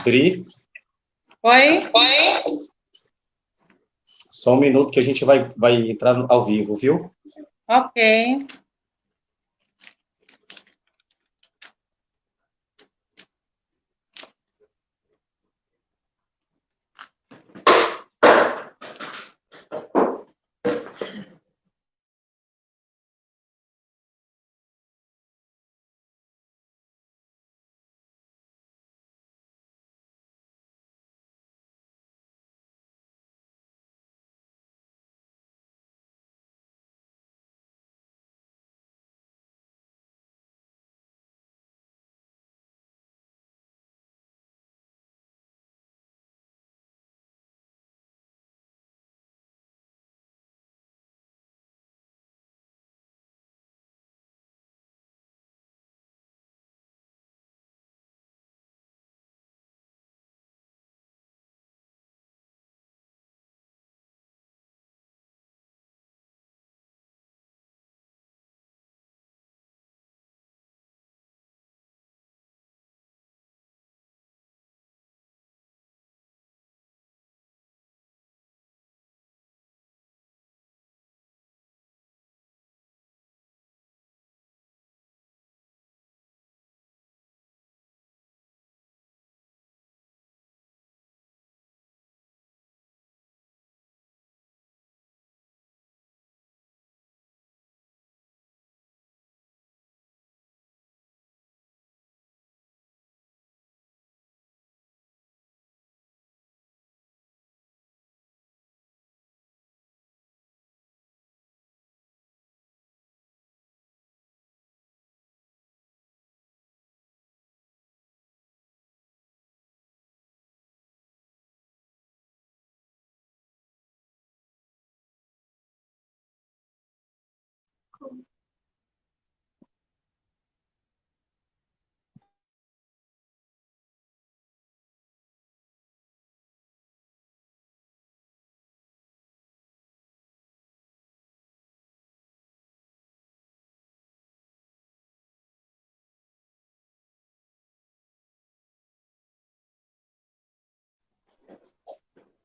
Dri, Oi? só um minuto que a gente vai entrar ao vivo, viu? Ok.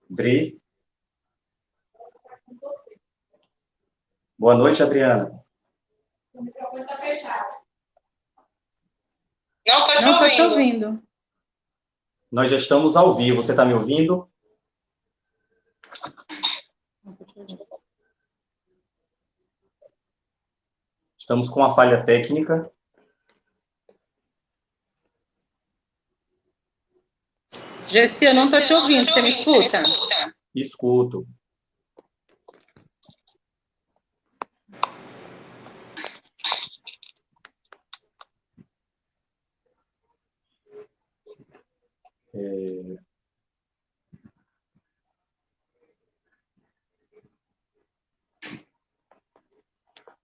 Dri. Boa noite, Adriana. O microfone está fechado. Não estou te ouvindo. Nós já estamos ao vivo. Você está me ouvindo? Estamos com uma falha técnica. Gessi, eu não estou te ouvindo. Você me escuta? Escuto.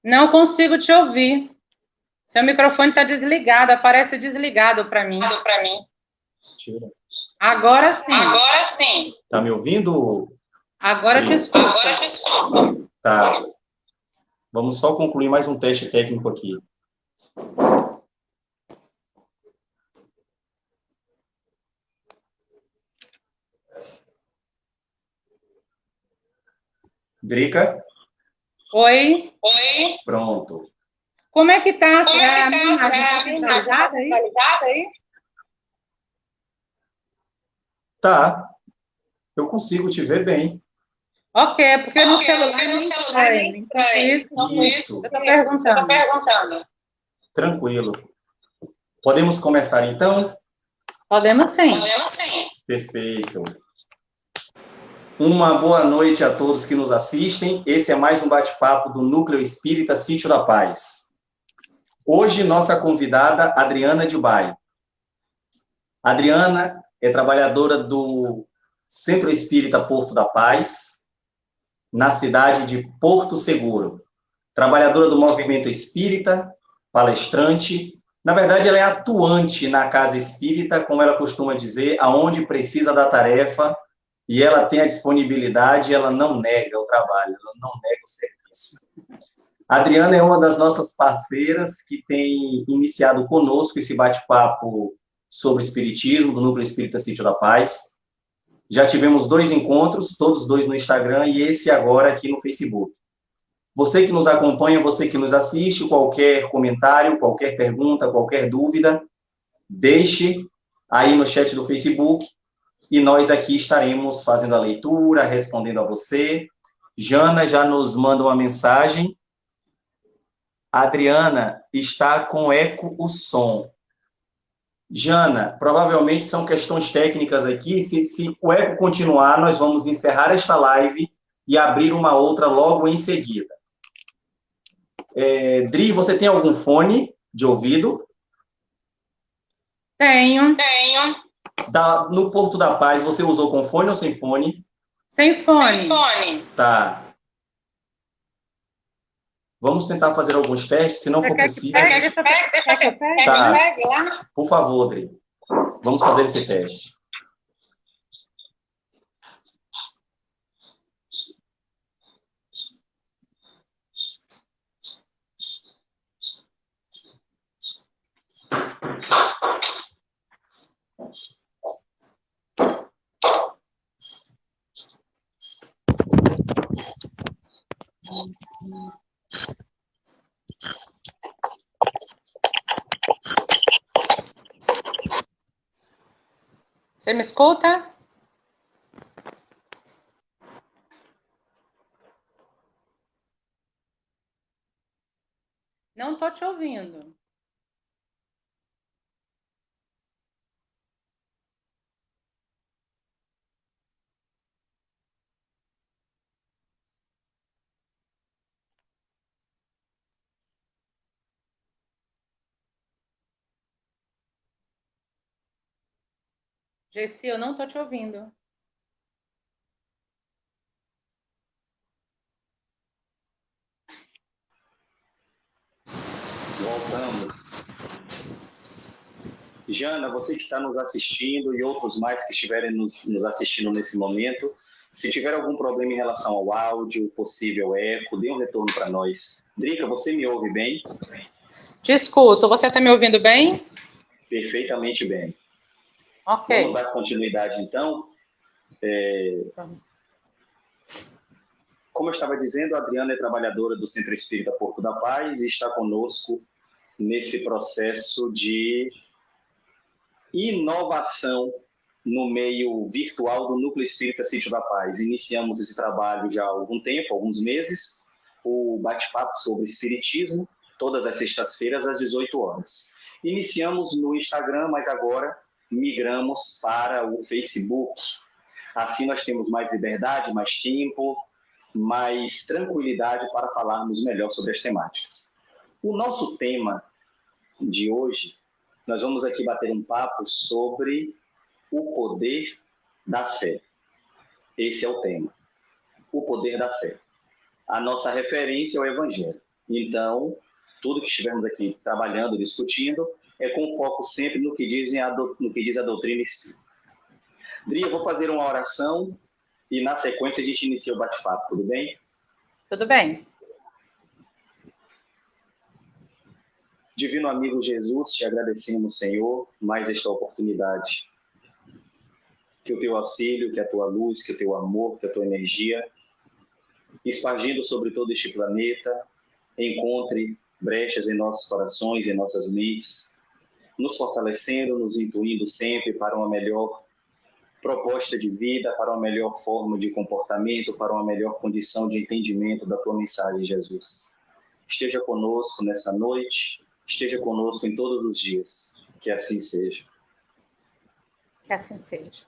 Não consigo te ouvir. Seu microfone está desligado, aparece desligado para mim. Tira. Agora sim. Tá me ouvindo? Agora eu te escuto. Tá. Vamos só concluir mais um teste técnico aqui. Drica? Oi? Pronto. Como é que tá a minha imagem? Tá visualizada aí? Tá. Eu consigo te ver bem. Ok, porque no celular é estranho. Então, Isso. Eu estou perguntando. Tranquilo. Podemos começar, então? Podemos sim. Perfeito. Uma boa noite a todos que nos assistem. Esse é mais um bate-papo do Núcleo Espírita Sítio da Paz. Hoje, nossa convidada, Adriana de Baio. Adriana é trabalhadora do Centro Espírita Porto da Paz, na cidade de Porto Seguro. Trabalhadora do movimento espírita, palestrante. Na verdade, ela é atuante na casa espírita, como ela costuma dizer, aonde precisa da tarefa, e ela tem a disponibilidade, ela não nega o trabalho, ela não nega o serviço. A Adriana é uma das nossas parceiras que tem iniciado conosco esse bate-papo sobre Espiritismo, do Núcleo Espírita Sítio da Paz. Já tivemos 2 encontros, todos 2 no Instagram, e esse agora aqui no Facebook. Você que nos acompanha, você que nos assiste, qualquer comentário, qualquer pergunta, qualquer dúvida, deixe aí no chat do Facebook, e nós aqui estaremos fazendo a leitura, respondendo a você. Jana já nos manda uma mensagem. A Adriana, está com eco o som. Jana, provavelmente são questões técnicas aqui. Se o eco continuar, nós vamos encerrar esta live e abrir uma outra logo em seguida. Dri, você tem algum fone de ouvido? Tenho. No Porto da Paz, você usou com fone ou sem fone? Sem fone. Tá. Vamos tentar fazer alguns testes, se não for possível... Quer que eu pegue? Tá. Por favor, Dri. Vamos fazer esse teste. Você me escuta? Não estou te ouvindo. Gessi, eu não estou te ouvindo. Voltamos. Jana, você que está nos assistindo e outros mais que estiverem nos assistindo nesse momento, se tiver algum problema em relação ao áudio, possível eco, dê um retorno para nós. Drica, você me ouve bem? Te escuto. Você está me ouvindo bem? Perfeitamente bem. Ok. Vamos dar continuidade, então. Como eu estava dizendo, a Adriana é trabalhadora do Centro Espírita Porto da Paz e está conosco nesse processo de inovação no meio virtual do Núcleo Espírita Sítio da Paz. Iniciamos esse trabalho já há algum tempo, alguns meses, o bate-papo sobre Espiritismo, todas as sextas-feiras, às 18 horas. Iniciamos no Instagram, mas agora migramos para o Facebook. Assim nós temos mais liberdade, mais tempo, mais tranquilidade para falarmos melhor sobre as temáticas. O nosso tema de hoje, nós vamos aqui bater um papo sobre o poder da fé. Esse é o tema. O poder da fé. A nossa referência é o Evangelho. Então, tudo que estivermos aqui trabalhando, discutindo, é com foco sempre no que diz a doutrina espírita. Dri, eu vou fazer uma oração e, na sequência, a gente inicia o bate-papo, tudo bem? Tudo bem. Divino amigo Jesus, te agradecemos, Senhor, mais esta oportunidade. Que o teu auxílio, que a tua luz, que o teu amor, que a tua energia, espargindo sobre todo este planeta, encontre brechas em nossos corações, em nossas mentes, nos fortalecendo, nos intuindo sempre para uma melhor proposta de vida, para uma melhor forma de comportamento, para uma melhor condição de entendimento da tua mensagem, Jesus. Esteja conosco nessa noite, esteja conosco em todos os dias. Que assim seja. Que assim seja.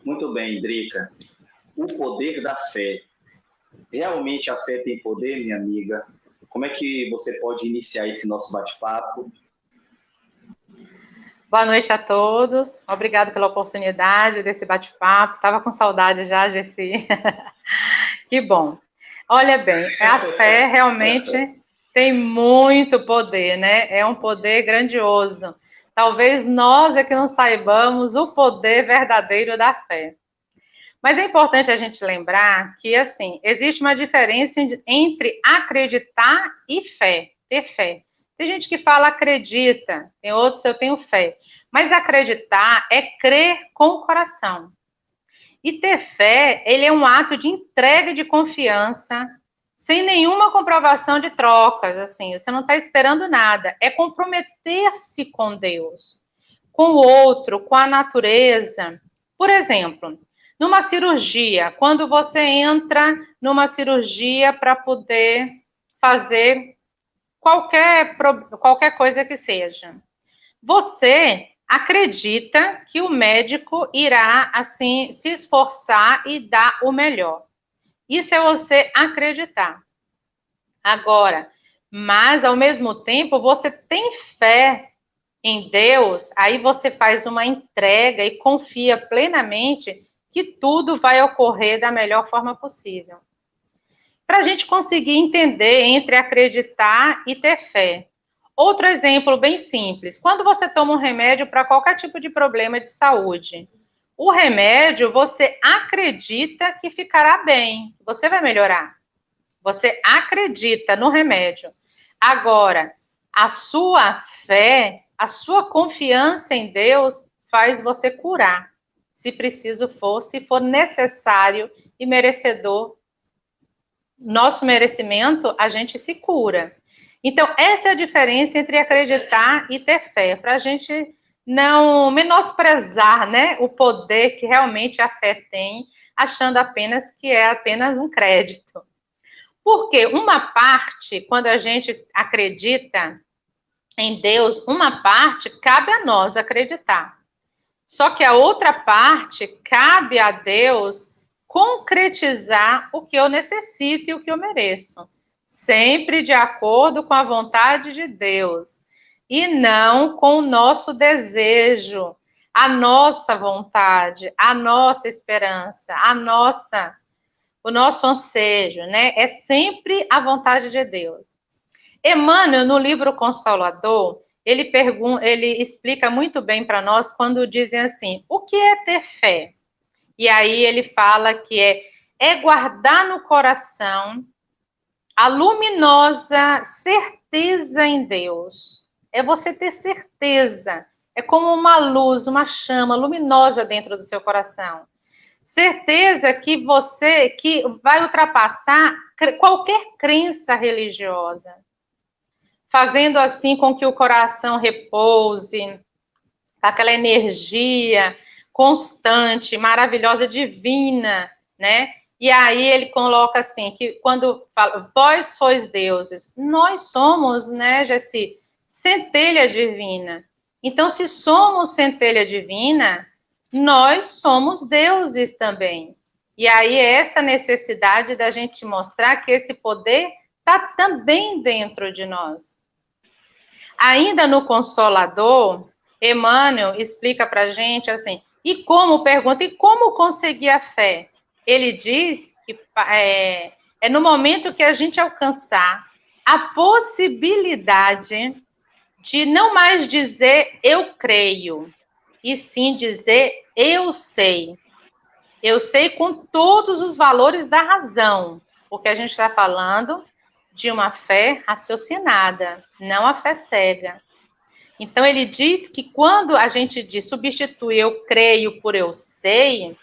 Muito bem, Drica. O poder da fé. Realmente a fé tem poder, minha amiga? Como é que você pode iniciar esse nosso bate-papo? Boa noite a todos. Obrigado pela oportunidade desse bate-papo. Estava com saudade já, Gessi. Que bom. Olha bem, a fé realmente tem muito poder, né? É um poder grandioso. Talvez nós é que não saibamos o poder verdadeiro da fé. Mas é importante a gente lembrar que, assim, existe uma diferença entre acreditar e fé, ter fé. Tem gente que fala acredita, tem outros eu tenho fé. Mas acreditar é crer com o coração. E ter fé, ele é um ato de entrega e de confiança, sem nenhuma comprovação de trocas, assim, você não está esperando nada. É comprometer-se com Deus, com o outro, com a natureza. Por exemplo, numa cirurgia, quando você entra numa cirurgia para poder fazer qualquer coisa que seja, você acredita que o médico irá, assim, se esforçar e dar o melhor. Isso é você acreditar. Agora, mas ao mesmo tempo, você tem fé em Deus, aí você faz uma entrega e confia plenamente que tudo vai ocorrer da melhor forma possível. Para a gente conseguir entender entre acreditar e ter fé. Outro exemplo bem simples. Quando você toma um remédio para qualquer tipo de problema de saúde, o remédio você acredita que ficará bem, que você vai melhorar. Você acredita no remédio. Agora, a sua fé, a sua confiança em Deus faz você curar, se preciso for, se for necessário e merecedor. Nosso merecimento, a gente se cura. Então, essa é a diferença entre acreditar e ter fé, para a gente não menosprezar, né, o poder que realmente a fé tem, achando apenas que é apenas um crédito. Porque uma parte, quando a gente acredita em Deus, uma parte cabe a nós acreditar. Só que a outra parte cabe a Deus concretizar o que eu necessito e o que eu mereço. Sempre de acordo com a vontade de Deus. E não com o nosso desejo, a nossa vontade, a nossa esperança, o nosso ansejo, né? É sempre a vontade de Deus. Emmanuel, no livro Consolador, ele explica muito bem para nós quando dizem assim, o que é ter fé? E aí ele fala que é guardar no coração a luminosa certeza em Deus. É você ter certeza. É como uma luz, uma chama luminosa dentro do seu coração. Certeza que vai ultrapassar qualquer crença religiosa. Fazendo assim com que o coração repouse, com aquela energia constante, maravilhosa, divina, né? E aí ele coloca assim, que quando fala, vós sois deuses, nós somos, né, Jessi, centelha divina. Então, se somos centelha divina, nós somos deuses também. E aí é essa necessidade da gente mostrar que esse poder está também dentro de nós. Ainda no Consolador, Emmanuel explica para a gente assim, e como conseguir a fé? Ele diz que é no momento que a gente alcançar a possibilidade de não mais dizer eu creio, e sim dizer eu sei. Eu sei com todos os valores da razão, porque a gente está falando de uma fé raciocinada, não a fé cega. Então, ele diz que quando a gente substitui eu creio por eu sei,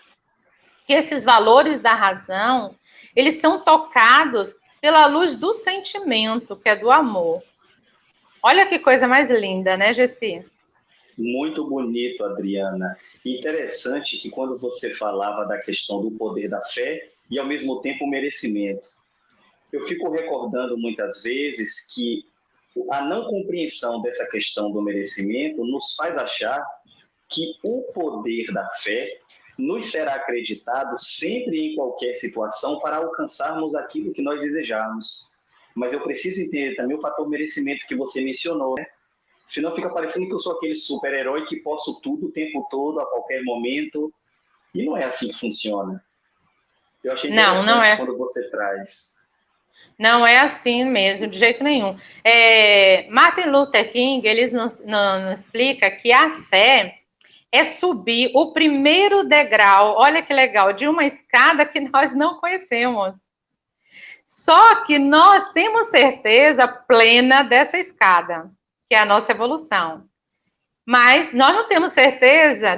que esses valores da razão, eles são tocados pela luz do sentimento, que é do amor. Olha que coisa mais linda, né, Jessi? Muito bonito, Adriana. Interessante que quando você falava da questão do poder da fé e, ao mesmo tempo, o merecimento. Eu fico recordando muitas vezes que a não compreensão dessa questão do merecimento nos faz achar que o poder da fé nos será acreditado sempre e em qualquer situação para alcançarmos aquilo que nós desejarmos. Mas eu preciso entender também o fator merecimento que você mencionou, né? Senão fica parecendo que eu sou aquele super-herói que posso tudo o tempo todo, a qualquer momento. E não é assim que funciona. Eu achei interessante quando você traz. Não é assim mesmo, de jeito nenhum. Martin Luther King, ele nos explica que a fé é subir o primeiro degrau, olha que legal, de uma escada que nós não conhecemos. Só que nós temos certeza plena dessa escada, que é a nossa evolução. Mas nós não temos certeza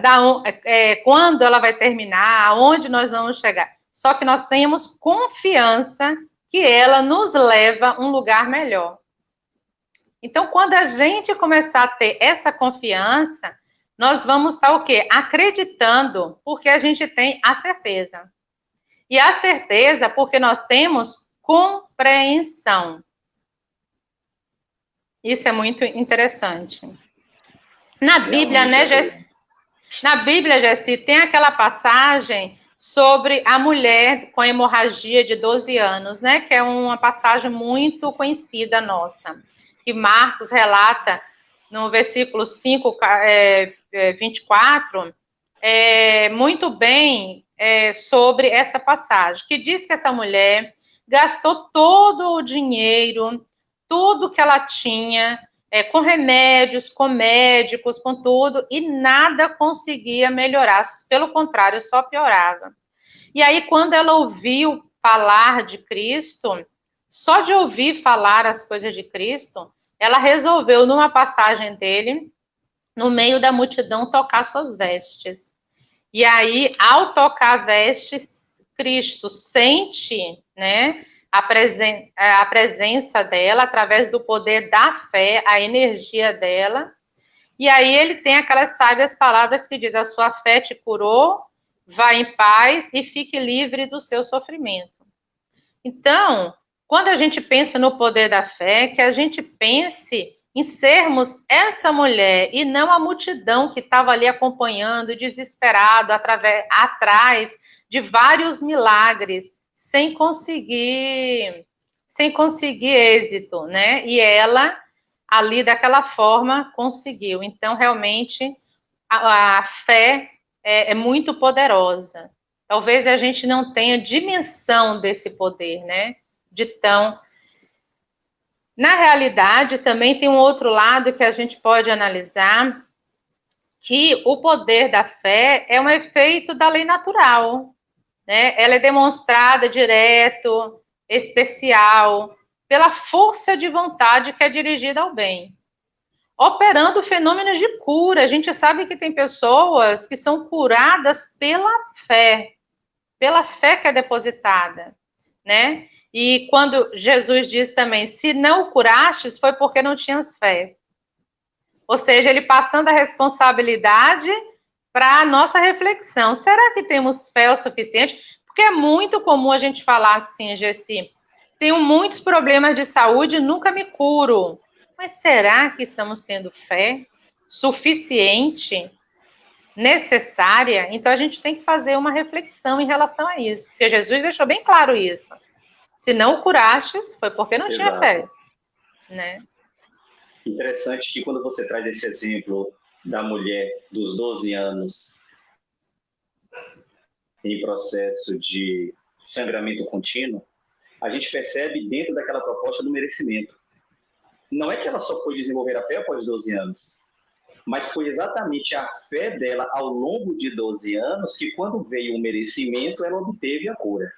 quando ela vai terminar, aonde nós vamos chegar. Só que nós temos confiança que ela nos leva a um lugar melhor. Então, quando a gente começar a ter essa confiança, nós vamos estar o quê? Acreditando, porque a gente tem a certeza. E a certeza porque nós temos compreensão. Isso é muito interessante. Na Bíblia, né, Gessi? Na Bíblia, Gessi, tem aquela passagem sobre a mulher com hemorragia de 12 anos, né? Que é uma passagem muito conhecida nossa, que Marcos relata no versículo 5, 24, muito bem sobre essa passagem, que diz que essa mulher gastou todo o dinheiro, tudo que ela tinha, com remédios, com médicos, com tudo, e nada conseguia melhorar, pelo contrário, só piorava. E aí, quando ela ouviu falar de Cristo, só de ouvir falar as coisas de Cristo, ela resolveu, numa passagem dele, no meio da multidão, tocar suas vestes. E aí, ao tocar vestes, Cristo sente, né, a presença dela, através do poder da fé, a energia dela. E aí ele tem aquelas sábias palavras que diz: a sua fé te curou, vá em paz e fique livre do seu sofrimento. Então, quando a gente pensa no poder da fé, que a gente pense em sermos essa mulher e não a multidão que estava ali acompanhando, desesperado, atrás de vários milagres, sem conseguir êxito, né? E ela, ali daquela forma, conseguiu. Então, realmente, a fé é muito poderosa. Talvez a gente não tenha dimensão desse poder, né? Na realidade, também tem um outro lado que a gente pode analisar, que o poder da fé é um efeito da lei natural, né? Ela é demonstrada direto, especial, pela força de vontade que é dirigida ao bem, operando fenômenos de cura. A gente sabe que tem pessoas que são curadas pela fé que é depositada, né? E quando Jesus diz também, se não curastes, foi porque não tinhas fé. Ou seja, ele passando a responsabilidade para a nossa reflexão. Será que temos fé o suficiente? Porque é muito comum a gente falar assim, Gessi, tenho muitos problemas de saúde e nunca me curo. Mas será que estamos tendo fé suficiente, necessária? Então a gente tem que fazer uma reflexão em relação a isso, porque Jesus deixou bem claro isso. Se não curastes, foi porque não tinha fé, né? Interessante que quando você traz esse exemplo da mulher dos 12 anos em processo de sangramento contínuo, a gente percebe dentro daquela proposta do merecimento. Não é que ela só foi desenvolver a fé após 12 anos, mas foi exatamente a fé dela ao longo de 12 anos que, quando veio o merecimento, ela obteve a cura.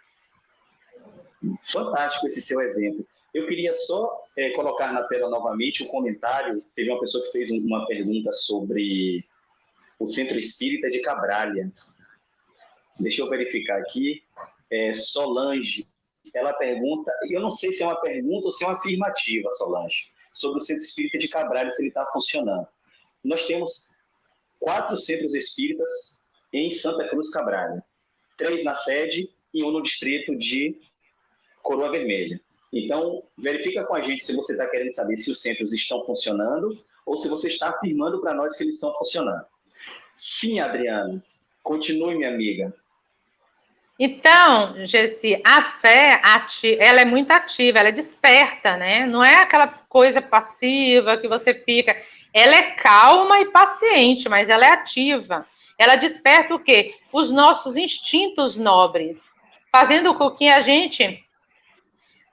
Fantástico esse seu exemplo. Eu queria só colocar na tela novamente o comentário. Teve uma pessoa que fez uma pergunta sobre o Centro Espírita de Cabralha. Deixa eu verificar aqui. Solange, ela pergunta, eu não sei se é uma pergunta ou se é uma afirmativa, Solange, sobre o Centro Espírita de Cabralha, se ele está funcionando. Nós temos 4 centros espíritas em Santa Cruz Cabralha, 3 na sede e 1 no distrito de Coroa Vermelha. Então, verifica com a gente se você está querendo saber se os centros estão funcionando ou se você está afirmando para nós que eles estão funcionando. Sim, Adriana. Continue, minha amiga. Então, Gessi, a fé, ela é muito ativa, ela é desperta, né? Não é aquela coisa passiva que você fica... Ela é calma e paciente, mas ela é ativa. Ela desperta o quê? Os nossos instintos nobres, fazendo com que a gente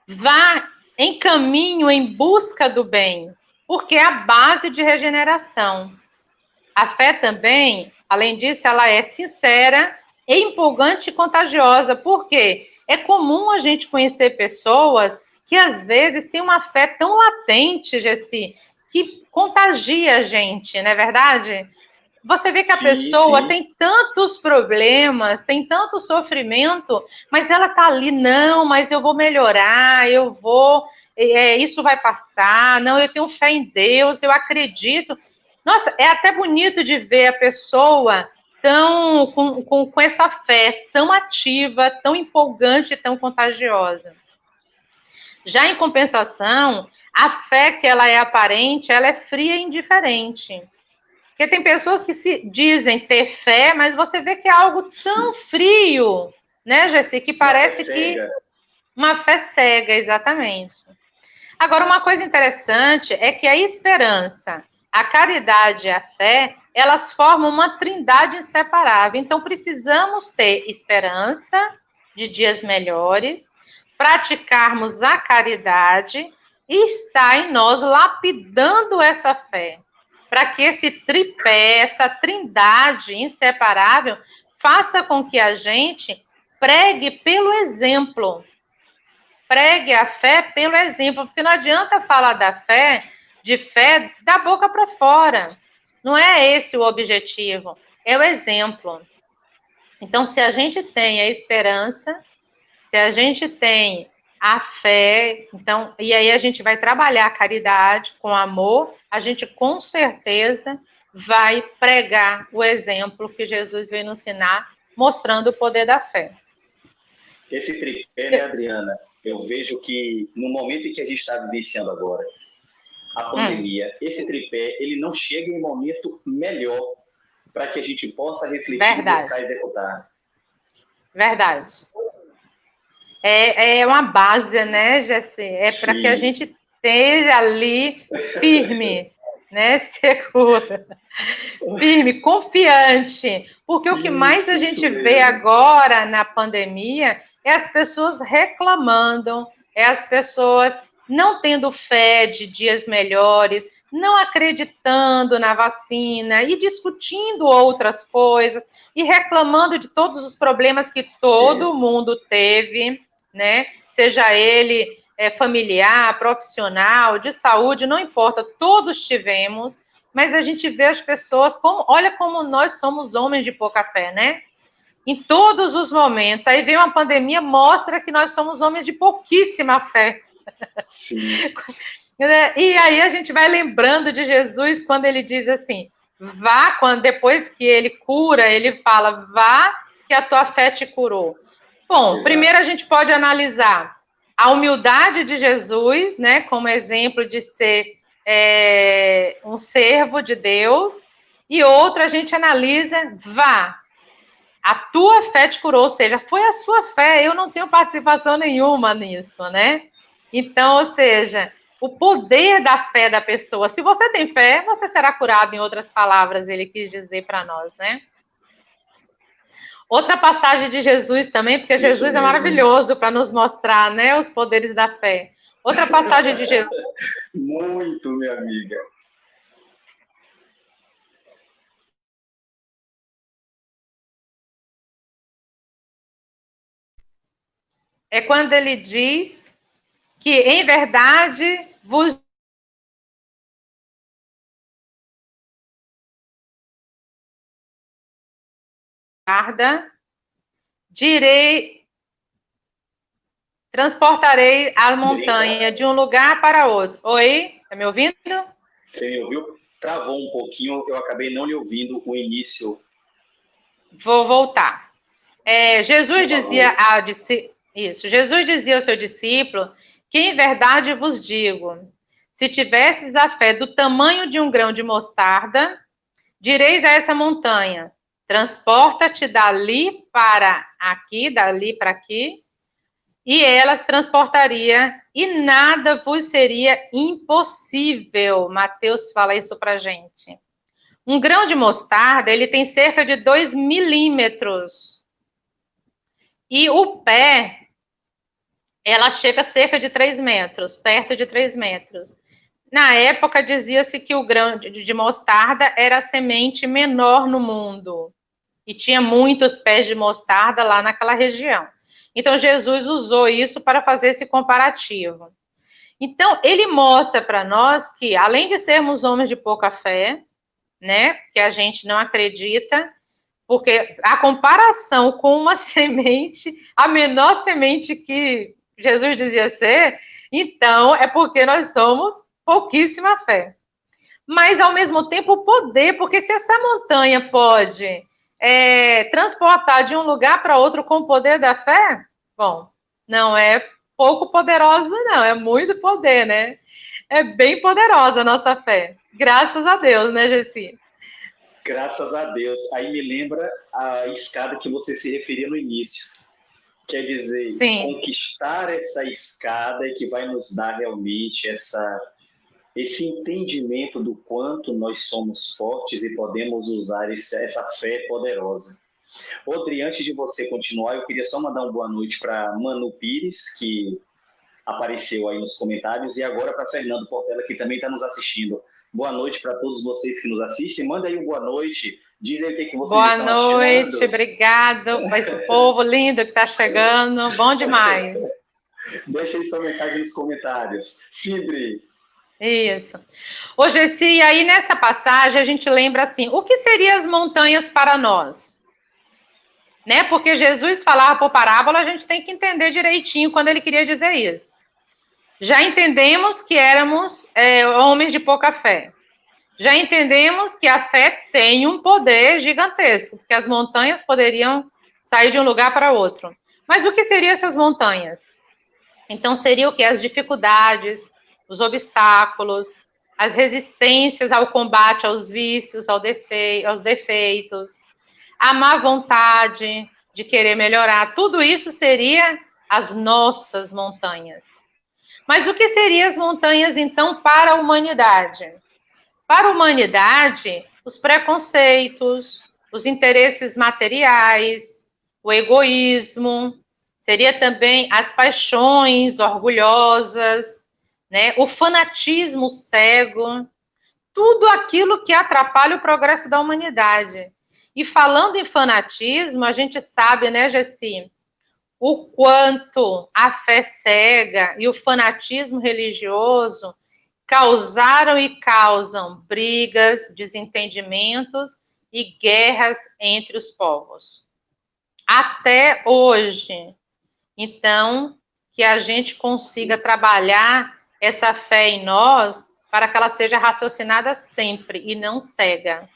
vá em caminho, em busca do bem, porque é a base de regeneração. A fé também, além disso, ela é sincera, empolgante e contagiosa. Por quê? É comum a gente conhecer pessoas que às vezes têm uma fé tão latente, Gessi, que contagia a gente, não é verdade? Você vê que a pessoa tem tantos problemas, tem tanto sofrimento, mas ela tá ali, não, mas eu vou melhorar, isso vai passar, não, eu tenho fé em Deus, eu acredito. Nossa, é até bonito de ver a pessoa com essa fé tão ativa, tão empolgante, tão contagiosa. Já em compensação, a fé que ela é aparente, ela é fria e indiferente. Porque tem pessoas que se dizem ter fé, mas você vê que é algo tão frio, né, Gessi, que parece que uma fé cega, exatamente. Agora, uma coisa interessante é que a esperança, a caridade e a fé, elas formam uma trindade inseparável. Então, precisamos ter esperança de dias melhores, praticarmos a caridade e estar em nós lapidando essa fé, para que esse tripé, essa trindade inseparável, faça com que a gente pregue pelo exemplo. Pregue a fé pelo exemplo, porque não adianta falar de fé da boca para fora. Não é esse o objetivo, é o exemplo. Então, se a gente tem a esperança, se a gente tem a fé, então, e aí a gente vai trabalhar a caridade com amor, a gente com certeza vai pregar o exemplo que Jesus veio nos ensinar, mostrando o poder da fé. Esse tripé, né, Adriana? Eu vejo que no momento em que a gente está vivenciando agora, a pandemia, esse tripé, ele não chega em momento melhor para que a gente possa refletir e buscar executar. Verdade. É uma base, né, Gessi? É para que a gente esteja ali firme, né, segura, firme, confiante. Porque o que mais a gente vê agora na pandemia é as pessoas reclamando, é as pessoas não tendo fé de dias melhores, não acreditando na vacina e discutindo outras coisas e reclamando de todos os problemas que todo mundo teve, né? Seja ele familiar, profissional, de saúde, não importa, todos tivemos, mas a gente vê as pessoas, olha como nós somos homens de pouca fé, né? Em todos os momentos. Aí vem uma pandemia, mostra que nós somos homens de pouquíssima fé. Sim. E aí a gente vai lembrando de Jesus quando ele diz assim, vá, depois que ele cura, ele fala, vá que a tua fé te curou. Bom, exato. Primeiro a gente pode analisar a humildade de Jesus, né, como exemplo de ser um servo de Deus, e outro a gente analisa, vá, a tua fé te curou, ou seja, foi a sua fé, eu não tenho participação nenhuma nisso, né? Então, ou seja, o poder da fé da pessoa, se você tem fé, você será curado, em outras palavras, ele quis dizer para nós, né? Outra passagem de Jesus também, porque Jesus é maravilhoso para nos mostrar, né, os poderes da fé. Outra passagem de Jesus. Muito, minha amiga. É quando ele diz que, em verdade, vos transportarei a montanha de um lugar para outro. Oi? Tá me ouvindo? Você me ouviu? Travou um pouquinho, eu acabei não lhe ouvindo o início. Vou voltar. Jesus dizia ao seu discípulo que, em verdade, vos digo, se tivesses a fé do tamanho de um grão de mostarda, direis a essa montanha, transporta-te dali para aqui, dali para aqui, e ela se transportaria, e nada vos seria impossível. Mateus fala isso para a gente. Um grão de mostarda, ele tem cerca de 2 milímetros. E o pé, ela chega a cerca de 3 metros, perto de 3 metros. Na época, dizia-se que o grão de mostarda era a semente menor no mundo. E tinha muitos pés de mostarda lá naquela região. Então, Jesus usou isso para fazer esse comparativo. Então, ele mostra para nós que, além de sermos homens de pouca fé, né, que a gente não acredita, porque a comparação com uma semente, a menor semente que Jesus dizia ser, então é porque nós somos pouquíssima fé. Mas, ao mesmo tempo, o poder, porque se essa montanha pode transportar de um lugar para outro com o poder da fé, bom, não é pouco poderosa, não, é muito poder, né? É bem poderosa a nossa fé. Graças a Deus, né, Gessi? Graças a Deus. Aí me lembra a escada que você se referia no início. Quer dizer, Sim. conquistar essa escada é que vai nos dar realmente esse entendimento do quanto nós somos fortes e podemos usar essa fé poderosa. Odri, antes de você continuar, eu queria só mandar uma boa noite para Manu Pires, que apareceu aí nos comentários, e agora para Fernando Portela, que também está nos assistindo. Boa noite para todos vocês que nos assistem. Manda aí um boa noite. Diz aí o que vocês boa estão achando. Boa noite, obrigado para esse povo lindo que está chegando. Bom demais. Deixa aí sua mensagem nos comentários. Sidri. Isso. Ô, Gessi, aí nessa passagem a gente lembra assim, o que seriam as montanhas para nós? Né? Porque Jesus falava por parábola, a gente tem que entender direitinho quando ele queria dizer isso. Já entendemos que éramos homens de pouca fé. Já entendemos que a fé tem um poder gigantesco, porque as montanhas poderiam sair de um lugar para outro. Mas o que seriam essas montanhas? Então, seria o que? As dificuldades, os obstáculos, as resistências ao combate aos vícios, aos defeitos, a má vontade de querer melhorar. Tudo isso seria as nossas montanhas. Mas o que seriam as montanhas, então, para a humanidade? Para a humanidade, os preconceitos, os interesses materiais, o egoísmo, seria também as paixões orgulhosas, né? O fanatismo cego, tudo aquilo que atrapalha o progresso da humanidade. E falando em fanatismo, a gente sabe, né, Gessi, o quanto a fé cega e o fanatismo religioso causaram e causam brigas, desentendimentos e guerras entre os povos. Até hoje. Então, que a gente consiga trabalhar essa fé em nós para que ela seja raciocinada sempre e não cega.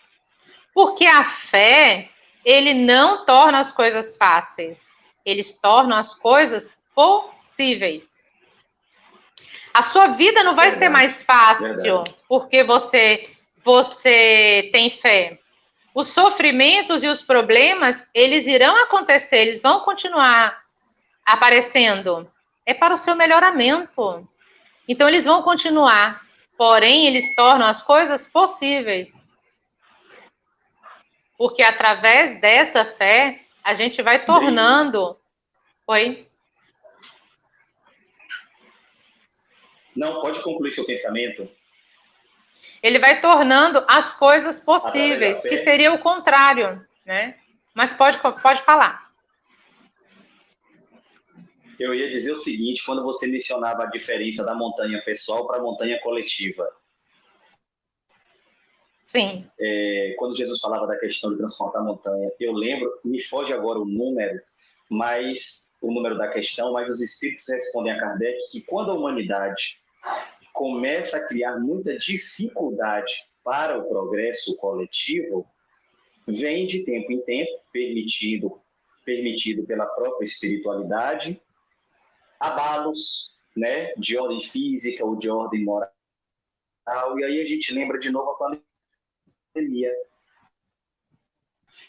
Porque a fé, ele não torna as coisas fáceis, eles tornam as coisas possíveis. A sua vida não vai ser mais fácil porque você tem fé. Os sofrimentos e os problemas, eles irão acontecer, eles vão continuar aparecendo. É para o seu melhoramento. Então, eles vão continuar. Porém, eles tornam as coisas possíveis. Porque através dessa fé, a gente vai tornando... Oi? Não, pode concluir seu pensamento. Ele vai tornando as coisas possíveis, que seria o contrário, né? Mas pode falar. Eu ia dizer o seguinte, quando você mencionava a diferença da montanha pessoal para a montanha coletiva. Sim. Quando Jesus falava da questão de transportar a montanha, eu lembro, me foge agora o número da questão, mas os espíritos respondem a Kardec que quando a humanidade começa a criar muita dificuldade para o progresso coletivo, vem de tempo em tempo, permitido pela própria espiritualidade, abalos, né, de ordem física ou de ordem moral, e aí a gente lembra de novo a pandemia.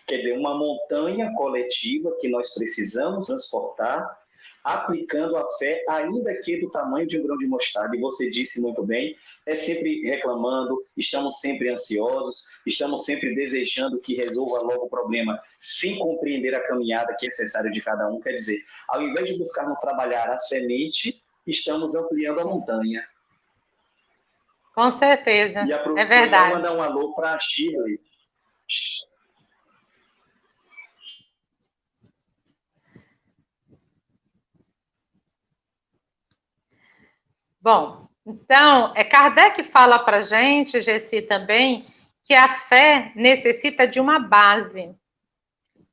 Quer dizer, uma montanha coletiva que nós precisamos transportar, aplicando a fé, ainda que do tamanho de um grão de mostarda. E você disse muito bem, é sempre reclamando, estamos sempre ansiosos, estamos sempre desejando que resolva logo o problema, sem compreender a caminhada que é necessária de cada um. Quer dizer, ao invés de buscarmos trabalhar a semente, estamos ampliando a montanha. Com certeza, é verdade. E mandar um alô para a Shirley. Bom, então, Kardec fala para a gente, Gessi, também, que a fé necessita de uma base,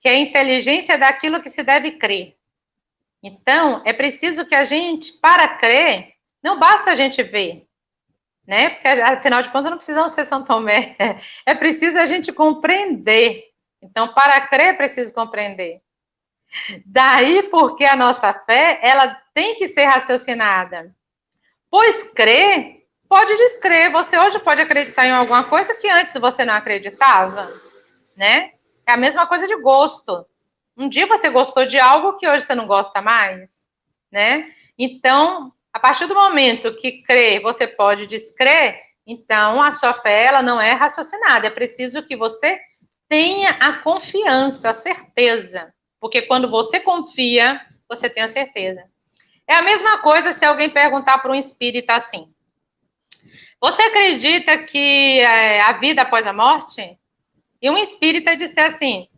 que é a inteligência daquilo que se deve crer. Então, é preciso que a gente, para crer, não basta a gente ver, né? Porque, afinal de contas, não precisamos ser São Tomé. É preciso a gente compreender. Então, para crer, é preciso compreender. Daí porque a nossa fé, ela tem que ser raciocinada. Pois crer, pode descrer. Você hoje pode acreditar em alguma coisa que antes você não acreditava, né? É a mesma coisa de gosto. Um dia você gostou de algo que hoje você não gosta mais, né? Então, a partir do momento que crer, você pode descrer, então a sua fé, ela não é raciocinada. É preciso que você tenha a confiança, a certeza. Porque quando você confia, você tem a certeza. É a mesma coisa se alguém perguntar para um espírita assim: você acredita que a vida após a morte? E um espírita disser assim: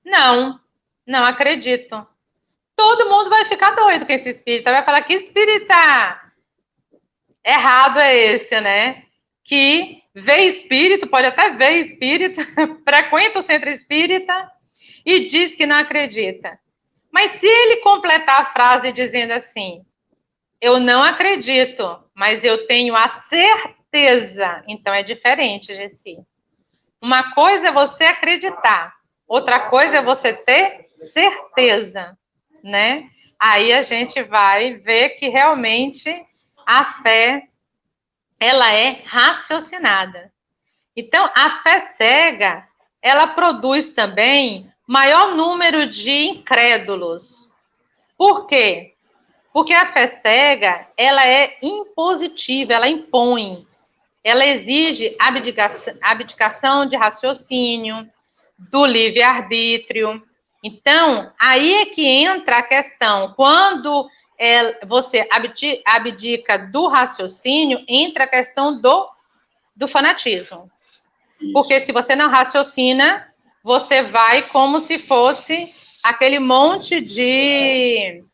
não, não acredito. Todo mundo vai ficar doido com esse espírita. Vai falar: que espírita errado é esse, né? Que vê espírito, pode até ver espírito, frequenta o centro espírita e diz que não acredita. Mas se ele completar a frase dizendo assim: eu não acredito, mas eu tenho a certeza, então é diferente, Gessi. Uma coisa é você acreditar, outra coisa é você ter certeza, né? Aí a gente vai ver que realmente a fé, ela é raciocinada. Então, a fé cega, ela produz também maior número de incrédulos. Por quê? Porque a fé cega, ela é impositiva, ela impõe. Ela exige abdicação de raciocínio, do livre-arbítrio. Então, aí é que entra a questão. Quando você abdica do raciocínio, entra a questão do fanatismo. Isso. Porque se você não raciocina, você vai como se fosse aquele monte de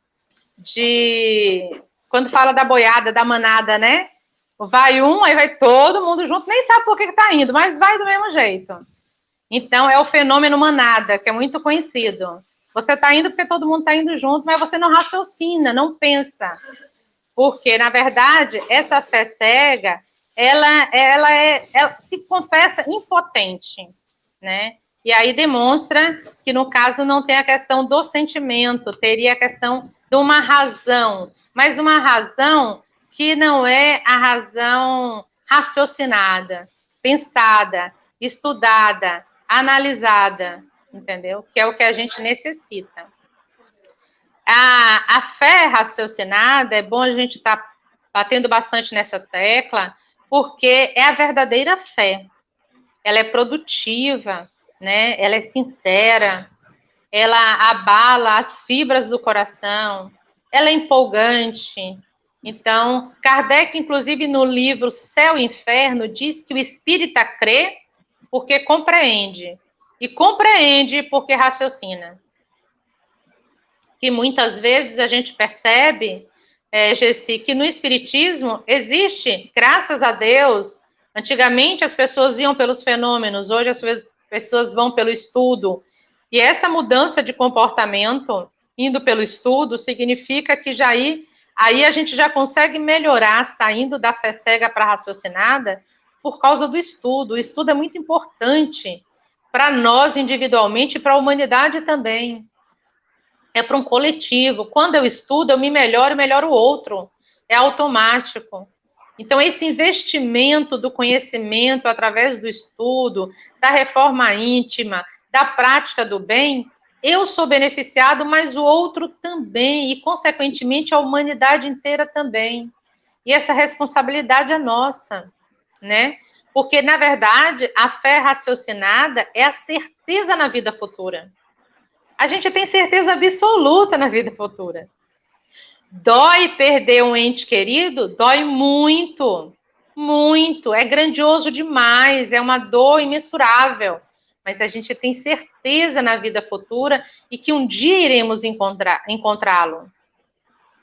quando fala da boiada, da manada, né? Vai um, aí vai todo mundo junto, nem sabe por que tá indo, mas vai do mesmo jeito. Então, é o fenômeno manada, que é muito conhecido. Você tá indo porque todo mundo tá indo junto, mas você não raciocina, não pensa. Porque, na verdade, essa fé cega, ela se confessa impotente, né? E aí demonstra que, no caso, não tem a questão do sentimento, teria a questão de uma razão, mas uma razão que não é a razão raciocinada, pensada, estudada, analisada, entendeu? Que é o que a gente necessita. A fé raciocinada, é bom a gente estar batendo bastante nessa tecla, porque é a verdadeira fé. Ela é produtiva, né? Ela é sincera, ela abala as fibras do coração, ela é empolgante. Então, Kardec, inclusive, no livro Céu e Inferno, diz que o espírita crê porque compreende, e compreende porque raciocina. Que muitas vezes a gente percebe, Gessi, que no espiritismo existe, graças a Deus, antigamente as pessoas iam pelos fenômenos, hoje as pessoas vão pelo estudo. E essa mudança de comportamento, indo pelo estudo, significa que aí a gente já consegue melhorar, saindo da fé cega para a raciocinada, por causa do estudo. O estudo é muito importante para nós individualmente e para a humanidade também. É para um coletivo. Quando eu estudo, eu me melhoro o outro. É automático. Então, esse investimento do conhecimento através do estudo, da reforma íntima, da prática do bem, eu sou beneficiado, mas o outro também, e, consequentemente, a humanidade inteira também. E essa responsabilidade é nossa, né? Porque, na verdade, a fé raciocinada é a certeza na vida futura. A gente tem certeza absoluta na vida futura. Dói perder um ente querido? Dói muito, muito. É grandioso demais, é uma dor imensurável. Mas a gente tem certeza na vida futura e que um dia iremos encontrá-lo.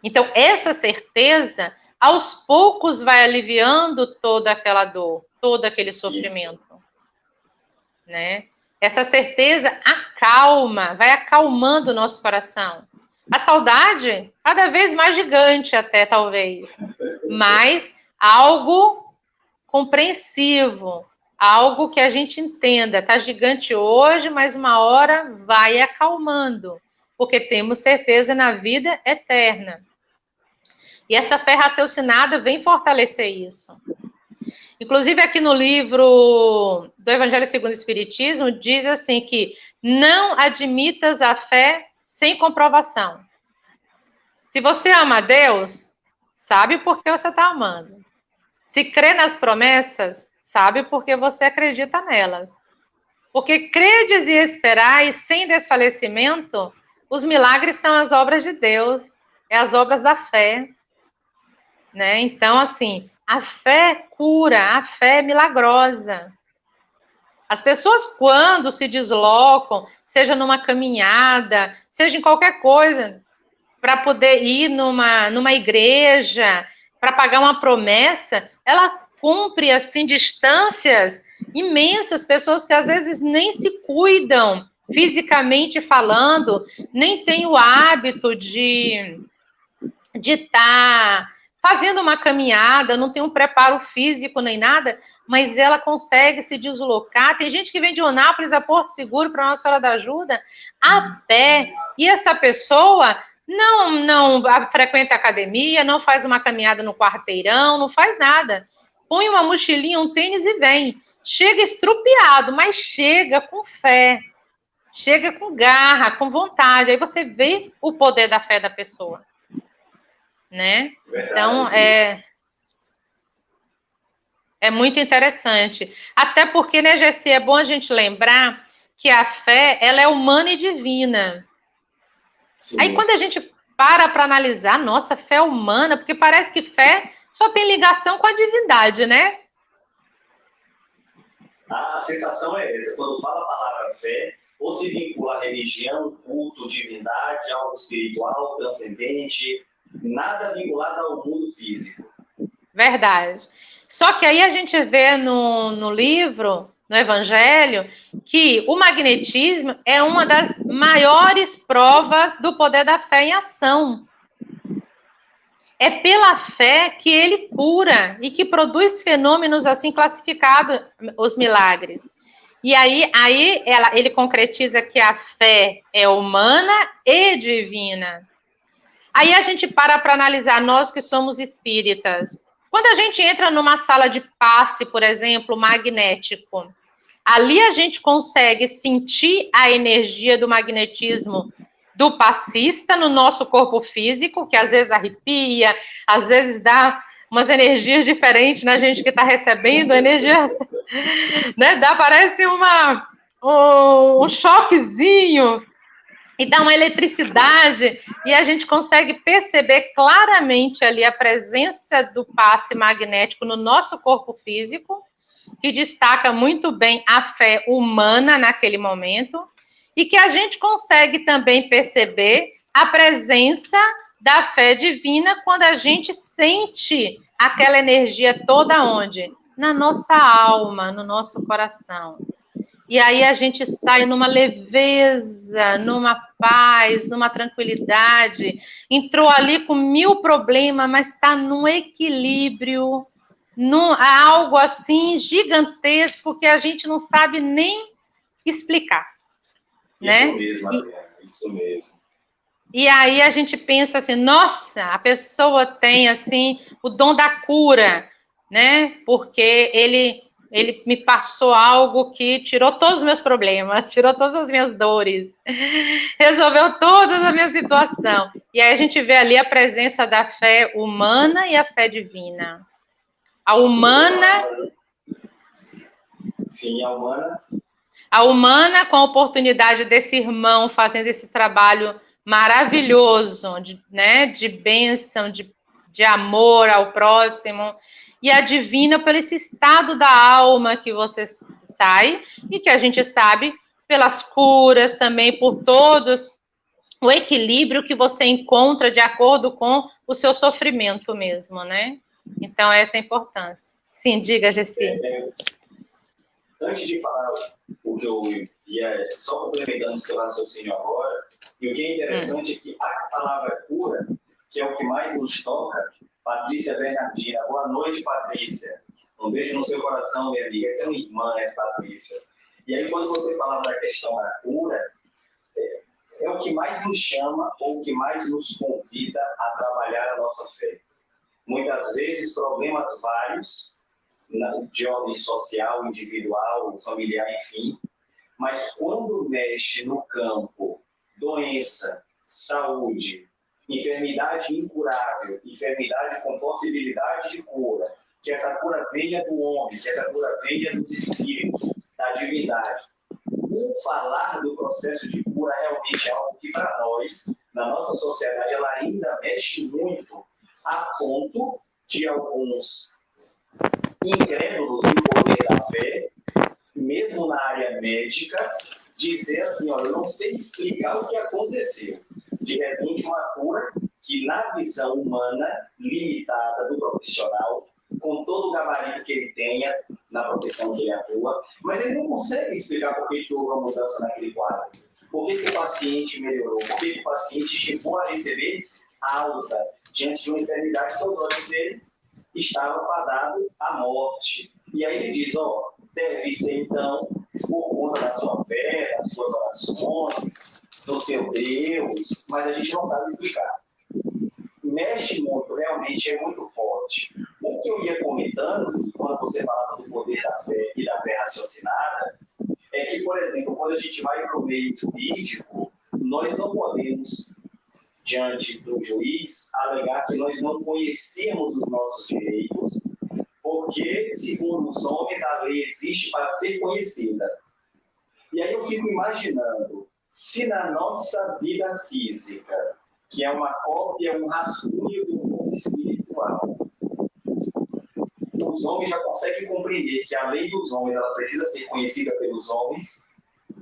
Então, essa certeza aos poucos vai aliviando toda aquela dor, todo aquele sofrimento, né? Essa certeza acalma, vai acalmando o nosso coração. A saudade, cada vez mais gigante até, talvez, mas algo compreensivo, algo que a gente entenda. Está gigante hoje, mas uma hora vai acalmando, porque temos certeza na vida eterna. E essa fé raciocinada vem fortalecer isso. Inclusive, aqui no livro do Evangelho segundo o Espiritismo, diz assim que não admitas a fé sem comprovação. Se você ama a Deus, sabe por que você está amando. Se crê nas promessas, sabe por que você acredita nelas. Porque credes e esperais sem desfalecimento, os milagres são as obras de Deus, é as obras da fé. Né? Então, assim, a fé cura, a fé é milagrosa. As pessoas, quando se deslocam, seja numa caminhada, seja em qualquer coisa, para poder ir numa igreja, para pagar uma promessa, ela cumpre, assim, distâncias imensas, pessoas que às vezes nem se cuidam, fisicamente falando, nem têm o hábito de estar fazendo uma caminhada, não tem um preparo físico nem nada, mas ela consegue se deslocar. Tem gente que vem de Onápolis a Porto Seguro para Nossa Senhora da Ajuda a pé, e essa pessoa não frequenta academia, não faz uma caminhada no quarteirão, não faz nada. Põe uma mochilinha, um tênis e vem. Chega estrupiado, mas chega com fé, chega com garra, com vontade. Aí você vê o poder da fé da pessoa. Né? Então, é muito interessante. Até porque, né, Gessi, é bom a gente lembrar que a fé, ela é humana e divina. Sim. Aí, quando a gente para analisar, nossa, fé é humana, porque parece que fé só tem ligação com a divindade, né? A sensação é essa. Quando fala a palavra fé, ou se vincula à religião, culto, divindade, algo espiritual, transcendente, nada vinculado ao mundo físico. Verdade. Só que aí a gente vê no livro, no Evangelho, que o magnetismo é uma das maiores provas do poder da fé em ação. É pela fé que ele cura e que produz fenômenos assim classificados, os milagres. E aí ele concretiza que a fé é humana e divina. Aí a gente para analisar, nós que somos espíritas. Quando a gente entra numa sala de passe, por exemplo, magnético, ali a gente consegue sentir a energia do magnetismo do passista no nosso corpo físico, que às vezes arrepia, às vezes dá umas energias diferentes na gente que está recebendo, energia, né? Parece um choquezinho, e dá uma eletricidade, e a gente consegue perceber claramente ali a presença do passe magnético no nosso corpo físico, que destaca muito bem a fé humana naquele momento, e que a gente consegue também perceber a presença da fé divina quando a gente sente aquela energia toda onde? Na nossa alma, no nosso coração. E aí a gente sai numa leveza, numa paz, numa tranquilidade. Entrou ali com 1000 problemas, mas está num equilíbrio, algo assim gigantesco que a gente não sabe nem explicar. Né? Isso mesmo, Adriana, isso mesmo. E aí a gente pensa assim, nossa, a pessoa tem assim o dom da cura, né? Porque ele me passou algo que tirou todos os meus problemas, tirou todas as minhas dores, resolveu todas as minhas situações. E aí a gente vê ali a presença da fé humana e a fé divina. A humana... Sim, a humana... A humana, com a oportunidade desse irmão fazendo esse trabalho maravilhoso, de bênção, de amor ao próximo, e a divina pelo esse estado da alma que você sai, e que a gente sabe pelas curas também, por todos o equilíbrio que você encontra de acordo com o seu sofrimento mesmo, né? Então, essa é a importância. Sim, diga, Gessi. Antes de falar o que eu ia, só complementando o seu raciocínio agora, e o que é interessante é que a palavra cura, que é o que mais nos toca, Patrícia Bernardina. Boa noite, Patrícia. Um beijo no seu coração, minha amiga. Essa é uma irmã, Patrícia. E aí, quando você falava da questão da cura, é o que mais nos chama ou o que mais nos convida a trabalhar a nossa fé. Muitas vezes, problemas vários, de ordem social, individual, familiar, enfim, mas quando mexe no campo doença, saúde, enfermidade incurável, enfermidade com possibilidade de cura, que essa cura venha do homem, que essa cura venha dos espíritos, da divindade. O falar do processo de cura realmente é algo que, para nós, na nossa sociedade, ela ainda mexe muito, a ponto de alguns incrédulos no poder da fé, mesmo na área médica, dizer assim, olha, eu não sei explicar o que aconteceu. De repente, uma cura que, na visão humana, limitada do profissional, com todo o gabarito que ele tenha na profissão que ele atua, mas ele não consegue explicar por que houve uma mudança naquele quadro. Por que o paciente melhorou? Por que o paciente chegou a receber alta diante de uma enfermidade que aos olhos dele estava fadado à morte. E aí ele diz, deve ser então por conta da sua fé, das suas orações, do seu Deus, mas a gente não sabe explicar. Mexe muito, realmente é muito forte. O que eu ia comentando, quando você falava do poder da fé e da fé raciocinada, é que, por exemplo, quando a gente vai para o meio jurídico, nós não podemos, diante do juiz, alegar que nós não conhecemos os nossos direitos, porque, segundo os homens, a lei existe para ser conhecida. E aí eu fico imaginando, se na nossa vida física, que é uma cópia, um rascunho do mundo espiritual, os homens já conseguem compreender que a lei dos homens ela precisa ser conhecida pelos homens,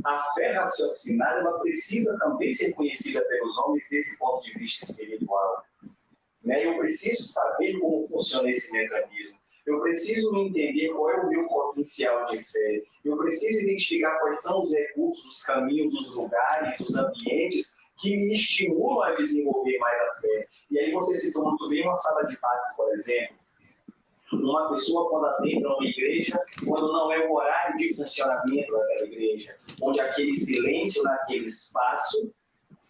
a fé raciocinada ela precisa também ser conhecida pelos homens desse ponto de vista espiritual. Né? Eu preciso saber como funciona esse mecanismo. Eu preciso entender qual é o meu potencial de fé. Eu preciso identificar quais são os recursos, os caminhos, os lugares, os ambientes que me estimulam a desenvolver mais a fé. E aí você citou muito bem uma sala de passe, por exemplo. Uma pessoa, quando adentra uma igreja, quando não é o horário de funcionamento daquela igreja, onde aquele silêncio naquele espaço,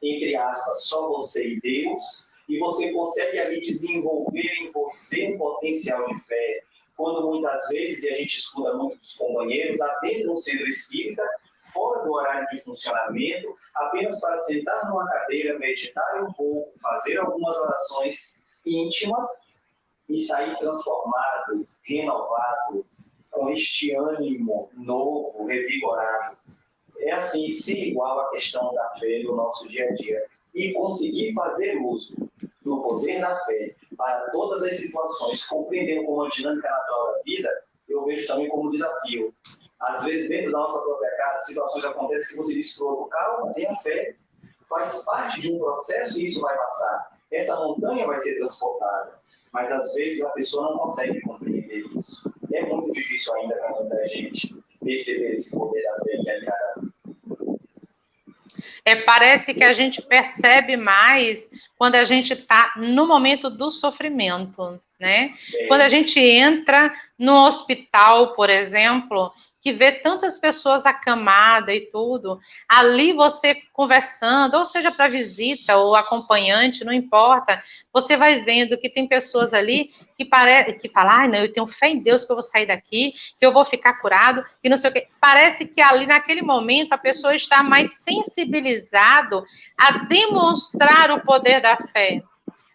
entre aspas, só você e Deus, e você consegue ali desenvolver em você um potencial de fé. Quando muitas vezes, e a gente escuta muito dos companheiros, adentra um centro espírita, fora do horário de funcionamento, apenas para sentar numa cadeira, meditar um pouco, fazer algumas orações íntimas, e sair transformado, renovado, com este ânimo novo, revigorado. É assim, ser igual à questão da fé no nosso dia a dia. E conseguir fazer uso do poder da fé para todas as situações, compreendendo como a dinâmica natural da vida, eu vejo também como desafio. Às vezes, dentro da nossa própria casa, situações acontecem que você diz para o outro, calma, tenha fé, faz parte de um processo e isso vai passar. Essa montanha vai ser transportada. Mas, às vezes, a pessoa não consegue compreender isso. É muito difícil ainda para muita gente perceber esse poder da fé que é ligado. Parece que a gente percebe mais quando a gente está no momento do sofrimento, né? Quando a gente entra no hospital, por exemplo, que vê tantas pessoas acamadas e tudo, ali você conversando, ou seja para visita ou acompanhante, não importa, você vai vendo que tem pessoas ali que falam, não, eu tenho fé em Deus que eu vou sair daqui, que eu vou ficar curado, que não sei o quê. Parece que ali naquele momento a pessoa está mais sensibilizado a demonstrar o poder da fé.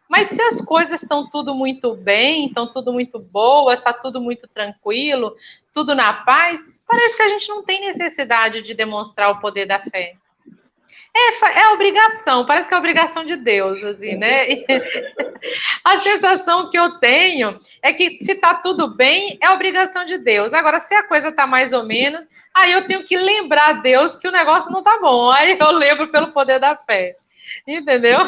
Mas se as coisas estão tudo muito bem, estão tudo muito boas, está tudo muito tranquilo, tudo na paz, parece que a gente não tem necessidade de demonstrar o poder da fé. É obrigação, parece que é obrigação de Deus, assim, né? E a sensação que eu tenho é que se está tudo bem, é obrigação de Deus. Agora, se a coisa está mais ou menos, aí eu tenho que lembrar a Deus que o negócio não está bom. Aí eu lembro pelo poder da fé. entendeu?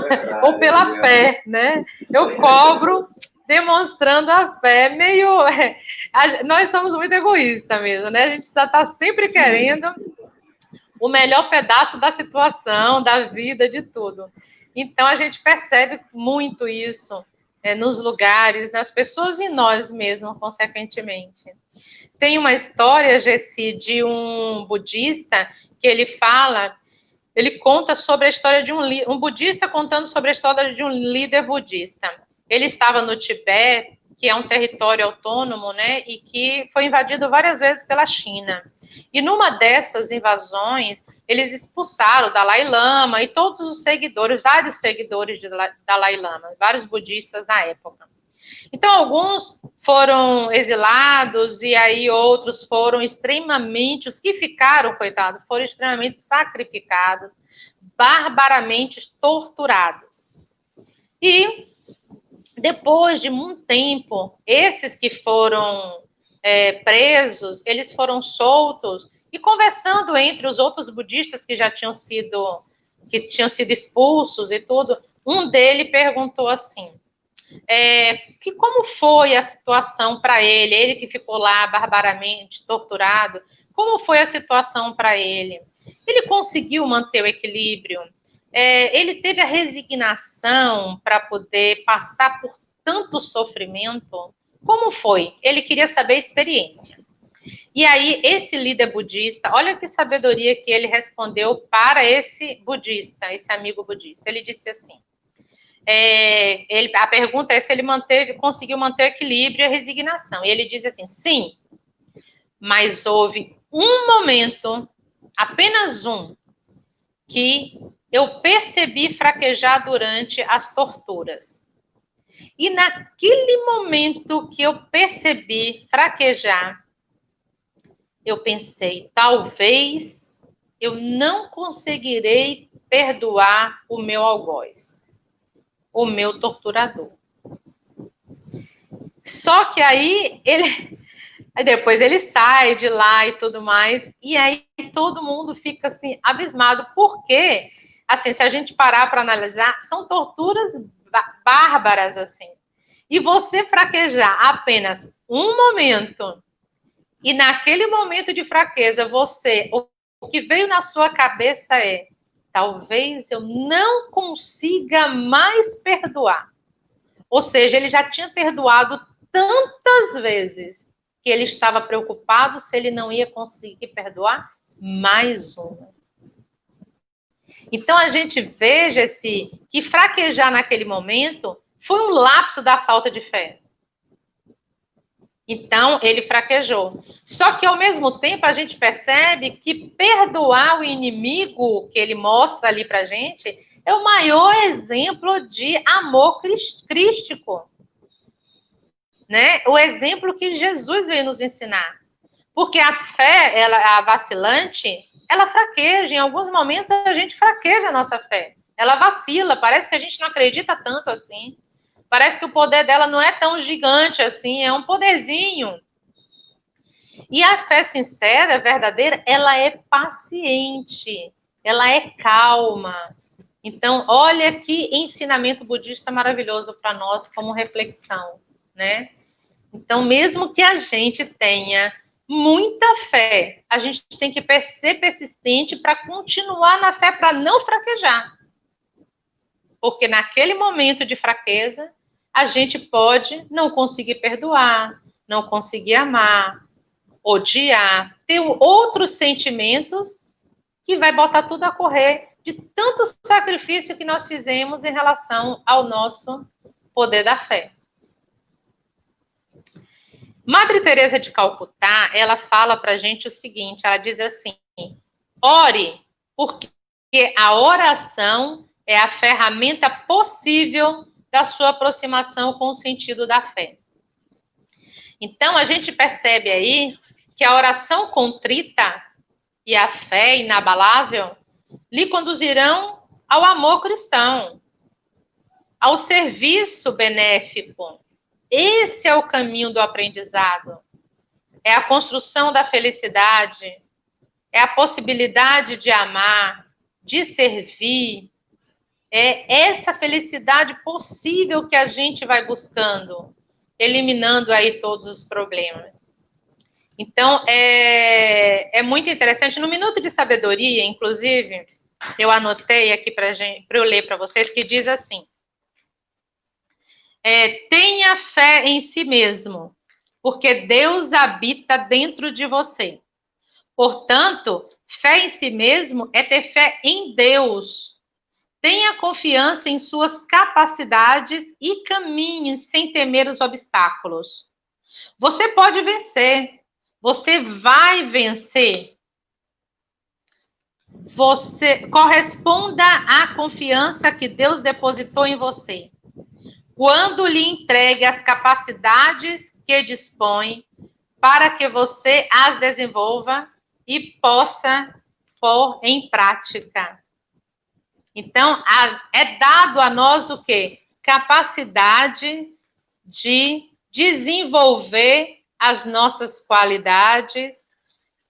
Ou pela fé, né? Eu cobro demonstrando a fé, nós somos muito egoístas mesmo, né? A gente já está sempre querendo o melhor pedaço da situação, da vida, de tudo. Então, a gente percebe muito isso nos lugares, nas pessoas e nós mesmos, consequentemente. Tem uma história, Gessi, de um budista que ele conta sobre a história de um budista contando sobre a história de um líder budista. Ele estava no Tibete, que é um território autônomo, né, e que foi invadido várias vezes pela China. E numa dessas invasões, eles expulsaram o Dalai Lama e todos os seguidores, vários seguidores de Dalai Lama, vários budistas na época. Então, alguns foram exilados e aí outros foram extremamente, os que ficaram, coitados, foram extremamente sacrificados, barbaramente torturados. E depois de muito tempo, esses que foram presos, eles foram soltos e conversando entre os outros budistas que já tinham sido expulsos e tudo, um deles perguntou assim, que como foi a situação para ele que ficou lá barbaramente torturado, como foi a situação para ele? Ele conseguiu manter o equilíbrio? Ele teve a resignação para poder passar por tanto sofrimento? Como foi? Ele queria saber a experiência. E aí, esse líder budista, olha que sabedoria que ele respondeu para esse budista, esse amigo budista. Ele disse assim, a pergunta é se ele conseguiu manter o equilíbrio e a resignação. E ele diz assim, sim, mas houve um momento, apenas um, que eu percebi fraquejar durante as torturas. E naquele momento que eu percebi fraquejar, eu pensei, talvez eu não conseguirei perdoar o meu algoz, o meu torturador. Só que aí depois ele sai de lá e tudo mais, e aí todo mundo fica assim abismado, porque assim, se a gente parar para analisar, são torturas bárbaras assim. E você fraquejar apenas um momento, e naquele momento de fraqueza, o que veio na sua cabeça é, talvez eu não consiga mais perdoar. Ou seja, ele já tinha perdoado tantas vezes que ele estava preocupado se ele não ia conseguir perdoar mais uma. Então, a gente veja que fraquejar naquele momento foi um lapso da falta de fé. Então, ele fraquejou. Só que, ao mesmo tempo, a gente percebe que perdoar o inimigo que ele mostra ali pra gente é o maior exemplo de amor crístico. Né? O exemplo que Jesus veio nos ensinar. Porque a fé, a vacilante, ela fraqueja. Em alguns momentos, a gente fraqueja a nossa fé. Ela vacila, parece que a gente não acredita tanto assim. Parece que o poder dela não é tão gigante assim, é um poderzinho. E a fé sincera, verdadeira, ela é paciente, ela é calma. Então, olha que ensinamento budista maravilhoso para nós como reflexão, né? Então, mesmo que a gente tenha muita fé, a gente tem que ser persistente para continuar na fé, para não fraquejar. Porque naquele momento de fraqueza, a gente pode não conseguir perdoar, não conseguir amar, odiar, ter outros sentimentos que vai botar tudo a correr de tanto sacrifício que nós fizemos em relação ao nosso poder da fé. Madre Teresa de Calcutá, ela fala para a gente o seguinte, ela diz assim, ore, porque a oração é a ferramenta possível da sua aproximação com o sentido da fé. Então, a gente percebe aí que a oração contrita e a fé inabalável lhe conduzirão ao amor cristão, ao serviço benéfico. Esse é o caminho do aprendizado. É a construção da felicidade, é a possibilidade de amar, de servir, é essa felicidade possível que a gente vai buscando, eliminando aí todos os problemas. Então, é muito interessante. No Minuto de Sabedoria, inclusive, eu anotei aqui para eu ler para vocês, que diz assim: tenha fé em si mesmo, porque Deus habita dentro de você. Portanto, fé em si mesmo é ter fé em Deus. Tenha confiança em suas capacidades e caminhe sem temer os obstáculos. Você pode vencer. Você vai vencer. Você corresponda à confiança que Deus depositou em você. Quando lhe entregue as capacidades que dispõe, para que você as desenvolva e possa pôr em prática. Então, é dado a nós o quê? Capacidade de desenvolver as nossas qualidades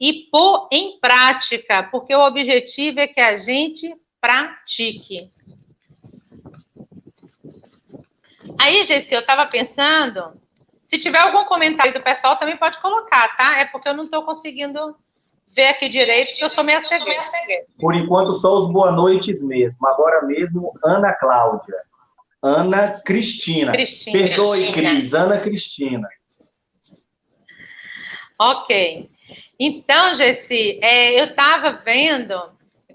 e pôr em prática, porque o objetivo é que a gente pratique. Aí, Gessi, eu estava pensando, se tiver algum comentário do pessoal, também pode colocar, tá? É porque eu não estou conseguindo ver aqui direito, porque eu sou meio cegueira. Por enquanto, só os boa noites mesmo. Agora mesmo, Ana Cláudia. Ana Cristina. Perdoe, Cris. Ana Cristina. Ok. Então, Gessi, eu estava vendo,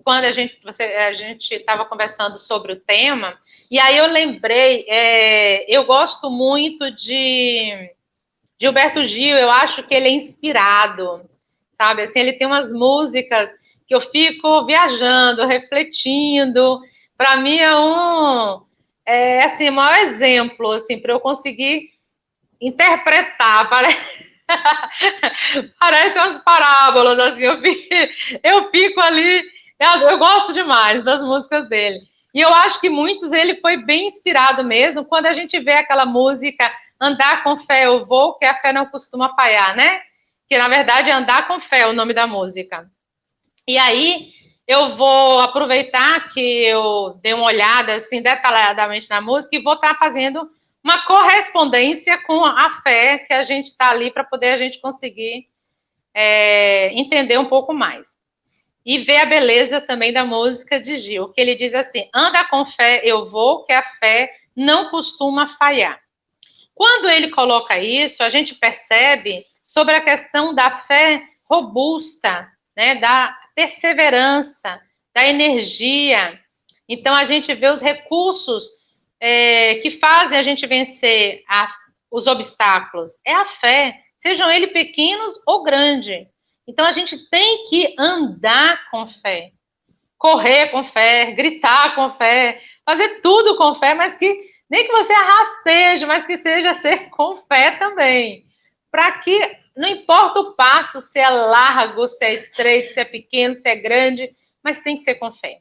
quando a gente estava conversando sobre o tema, e aí eu lembrei, eu gosto muito de Gilberto Gil, eu acho que ele é inspirado, sabe? Assim, ele tem umas músicas que eu fico viajando, refletindo. Para mim assim, o maior exemplo, assim, para eu conseguir interpretar. Parece umas parábolas, assim, eu fico ali, eu gosto demais das músicas dele. E eu acho que muitos, ele foi bem inspirado mesmo, quando a gente vê aquela música Andar com Fé Eu Vou, que a fé não costuma falhar, né? Que, na verdade, é Andar com Fé o nome da música. E aí, eu vou aproveitar que eu dei uma olhada, assim, detalhadamente na música e vou estar fazendo uma correspondência com a fé que a gente está ali para poder a gente conseguir entender um pouco mais. E ver a beleza também da música de Gil, que ele diz assim: anda com fé, eu vou, que a fé não costuma falhar. Quando ele coloca isso, a gente percebe sobre a questão da fé robusta, né, da perseverança, da energia. Então, a gente vê os recursos que fazem a gente vencer os obstáculos. É a fé, sejam eles pequenos ou grandes. Então, a gente tem que andar com fé, correr com fé, gritar com fé, fazer tudo com fé, mas que nem que você rasteje, mas que seja ser com fé também. Para que, não importa o passo, se é largo, se é estreito, se é pequeno, se é grande, mas tem que ser com fé.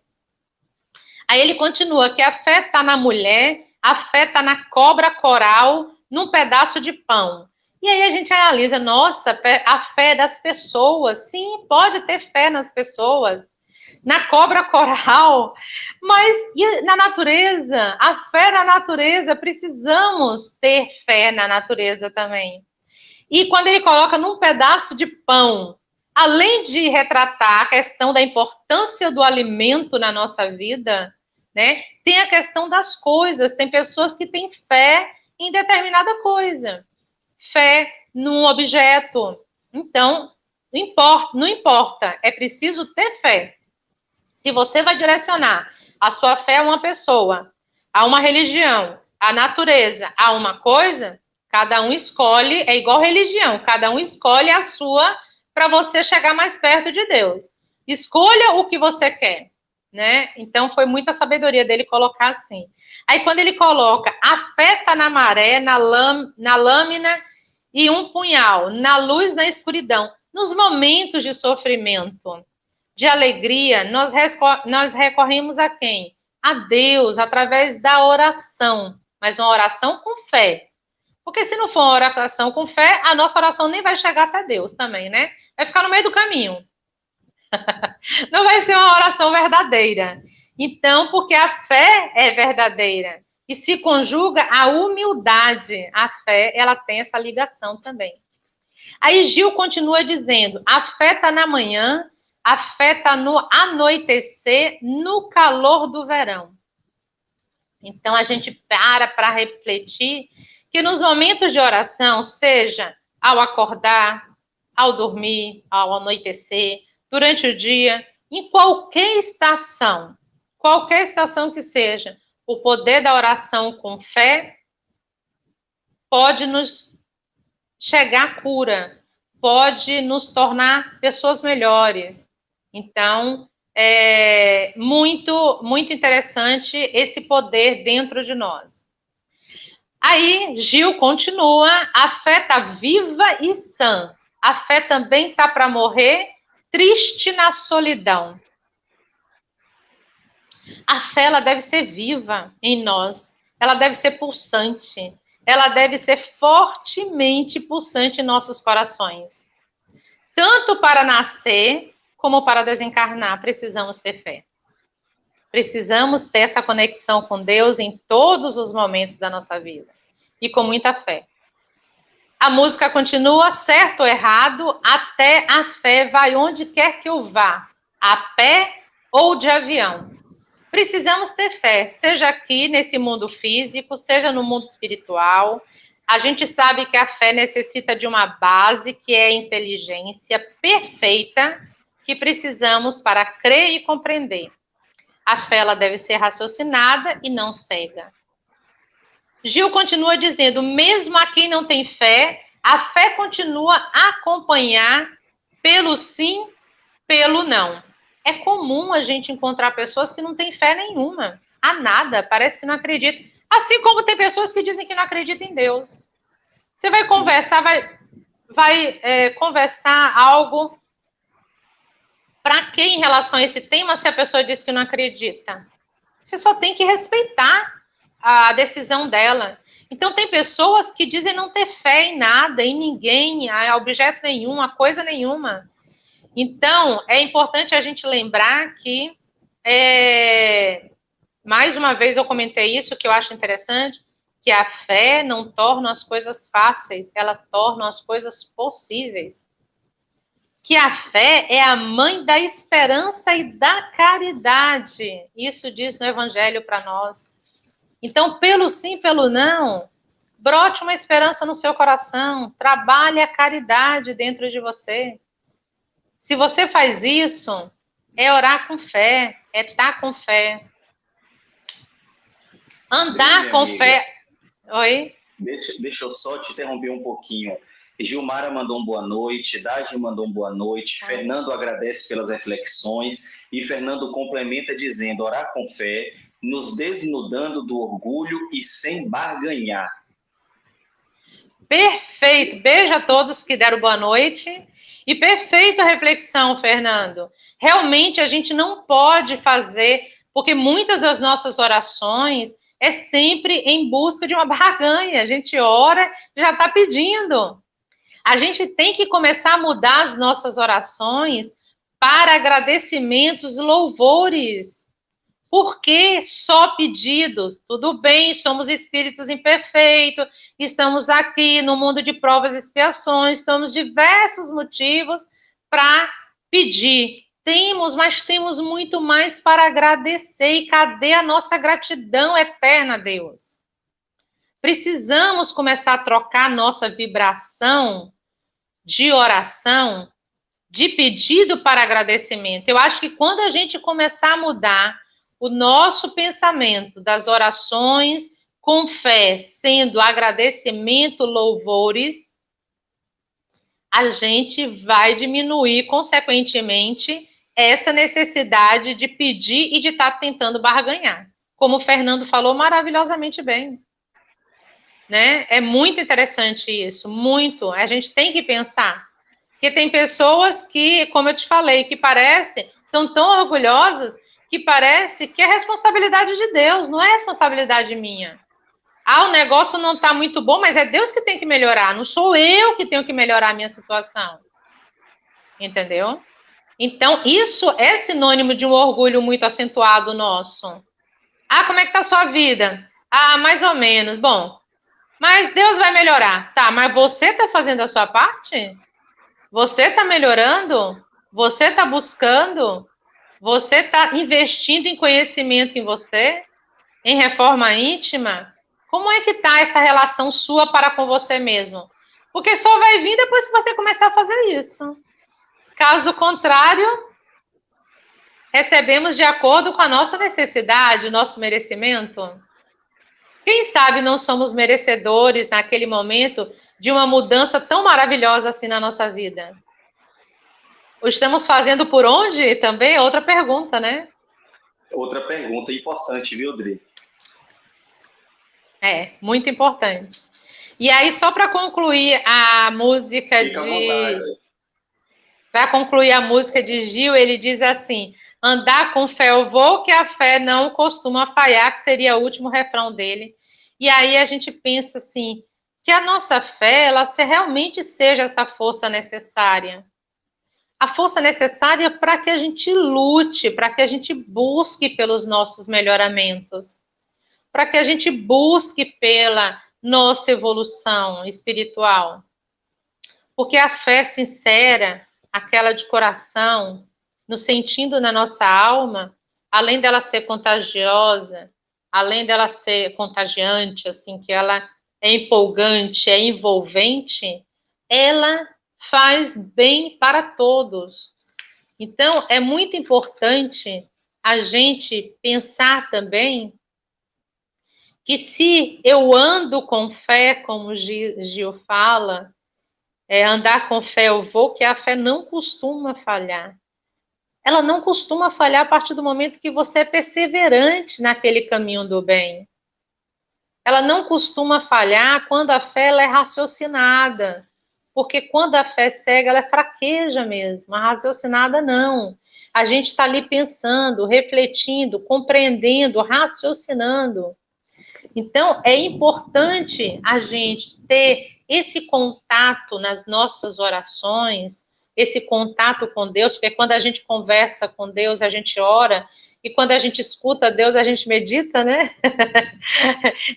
Aí ele continua que a fé está na mulher, a fé está na cobra coral, num pedaço de pão. E aí a gente analisa, nossa, a fé das pessoas. Sim, pode ter fé nas pessoas. Na cobra coral, mas e na natureza? A fé na natureza, precisamos ter fé na natureza também. E quando ele coloca num pedaço de pão, além de retratar a questão da importância do alimento na nossa vida, né, tem a questão das coisas. Tem pessoas que têm fé em determinada coisa, fé num objeto. Então, não importa, é preciso ter fé. Se você vai direcionar a sua fé a uma pessoa, a uma religião, a natureza, a uma coisa, cada um escolhe, é igual religião, cada um escolhe a sua para você chegar mais perto de Deus. Escolha o que você quer, né? Então, foi muita sabedoria dele colocar assim. Aí, quando ele coloca, a fé está na maré, na lâmina e um punhal, na luz, na escuridão, nos momentos de sofrimento, de alegria, nós recorremos a quem? A Deus, através da oração, mas uma oração com fé. Porque se não for uma oração com fé, a nossa oração nem vai chegar até Deus também, né? Vai ficar no meio do caminho. Não vai ser uma oração verdadeira. Então, porque a fé é verdadeira e se conjuga a humildade. A fé, ela tem essa ligação também. Aí Gil continua dizendo, a fé está na manhã, a fé está no anoitecer, no calor do verão. Então, a gente para refletir que nos momentos de oração, seja ao acordar, ao dormir, ao anoitecer, durante o dia, em qualquer estação que seja, o poder da oração com fé pode nos chegar à cura, pode nos tornar pessoas melhores. Então, é muito, muito interessante esse poder dentro de nós. Aí, Gil continua, a fé está viva e sã. A fé também está para morrer, triste na solidão. A fé, ela deve ser viva em nós. Ela deve ser pulsante. Ela deve ser fortemente pulsante em nossos corações. Tanto para nascer, como para desencarnar, precisamos ter fé. Precisamos ter essa conexão com Deus em todos os momentos da nossa vida. E com muita fé. A música continua, certo ou errado, até a fé vai onde quer que eu vá, a pé ou de avião. Precisamos ter fé, seja aqui nesse mundo físico, seja no mundo espiritual. A gente sabe que a fé necessita de uma base, que é a inteligência perfeita, que precisamos para crer e compreender. A fé, ela deve ser raciocinada e não cega. Gil continua dizendo, mesmo a quem não tem fé, a fé continua a acompanhar pelo sim, pelo não. É comum a gente encontrar pessoas que não têm fé nenhuma, a nada, parece que não acreditam. Assim como tem pessoas que dizem que não acreditam em Deus. Você vai conversar, vai conversar algo para quê em relação a esse tema se a pessoa diz que não acredita? Você só tem que respeitar a decisão dela. Então, tem pessoas que dizem não ter fé em nada, em ninguém, a objeto nenhum, a coisa nenhuma. Então, é importante a gente lembrar que, mais uma vez eu comentei isso, que eu acho interessante, que a fé não torna as coisas fáceis, ela torna as coisas possíveis. Que a fé é a mãe da esperança e da caridade. Isso diz no Evangelho para nós. Então, pelo sim, pelo não, brote uma esperança no seu coração, trabalhe a caridade dentro de você. Se você faz isso, é orar com fé, é estar com fé. Andar com fé. Oi? Deixa eu só te interromper um pouquinho. Gilmara mandou um boa noite, Dagi mandou um boa noite, Fernando agradece pelas reflexões e Fernando complementa dizendo, orar com fé, nos desnudando do orgulho e sem barganhar. Perfeito. Beijo a todos que deram boa noite. E perfeita reflexão, Fernando. Realmente a gente não pode fazer, porque muitas das nossas orações é sempre em busca de uma barganha. A gente ora, já está pedindo. A gente tem que começar a mudar as nossas orações para agradecimentos e louvores. Por que só pedido? Tudo bem, somos espíritos imperfeitos, estamos aqui no mundo de provas e expiações, temos diversos motivos para pedir. Mas temos muito mais para agradecer. E cadê a nossa gratidão eterna a Deus? Precisamos começar a trocar nossa vibração de oração, de pedido para agradecimento. Eu acho que quando a gente começar a mudar o nosso pensamento das orações com fé, sendo agradecimento, louvores, a gente vai diminuir, consequentemente, essa necessidade de pedir e de estar tentando barganhar. Como o Fernando falou maravilhosamente bem. Né? É muito interessante isso, muito. A gente tem que pensar. Porque tem pessoas que, como eu te falei, que são tão orgulhosas que parece que é responsabilidade de Deus, não é responsabilidade minha. O negócio não está muito bom, mas é Deus que tem que melhorar, não sou eu que tenho que melhorar a minha situação. Entendeu? Então, isso é sinônimo de um orgulho muito acentuado nosso. Ah, como é que tá a sua vida? Ah, mais ou menos. Bom, mas Deus vai melhorar. Tá, mas você tá fazendo a sua parte? Você tá melhorando? Você tá buscando? Você tá investindo em conhecimento em você? Em reforma íntima? Como é que tá essa relação sua para com você mesmo? Porque só vai vir depois que você começar a fazer isso. Caso contrário, recebemos de acordo com a nossa necessidade, o nosso merecimento. Quem sabe não somos merecedores naquele momento de uma mudança tão maravilhosa assim na nossa vida? O estamos fazendo por onde também é outra pergunta, né? Outra pergunta importante, viu, Dri? É, muito importante. E aí, só para concluir a música Fica à vontade. Para concluir a música de Gil, ele diz assim: andar com fé eu vou, que a fé não costuma falhar, que seria o último refrão dele. E aí a gente pensa assim, que a nossa fé, ela realmente seja essa força necessária. A força necessária para que a gente lute, para que a gente busque pelos nossos melhoramentos, para que a gente busque pela nossa evolução espiritual. Porque a fé sincera, aquela de coração, no sentido na nossa alma, além dela ser contagiosa, além dela ser contagiante, assim, que ela é empolgante, é envolvente, ela faz bem para todos. Então, é muito importante a gente pensar também que se eu ando com fé, como Gil fala, andar com fé eu vou, que a fé não costuma falhar. Ela não costuma falhar a partir do momento que você é perseverante naquele caminho do bem. Ela não costuma falhar quando a fé ela é raciocinada. Porque quando a fé é cega, ela é fraqueja mesmo. A raciocinada, não. A gente está ali pensando, refletindo, compreendendo, raciocinando. Então, é importante a gente ter esse contato nas nossas orações, esse contato com Deus, porque quando a gente conversa com Deus, a gente ora, e quando a gente escuta Deus, a gente medita, né?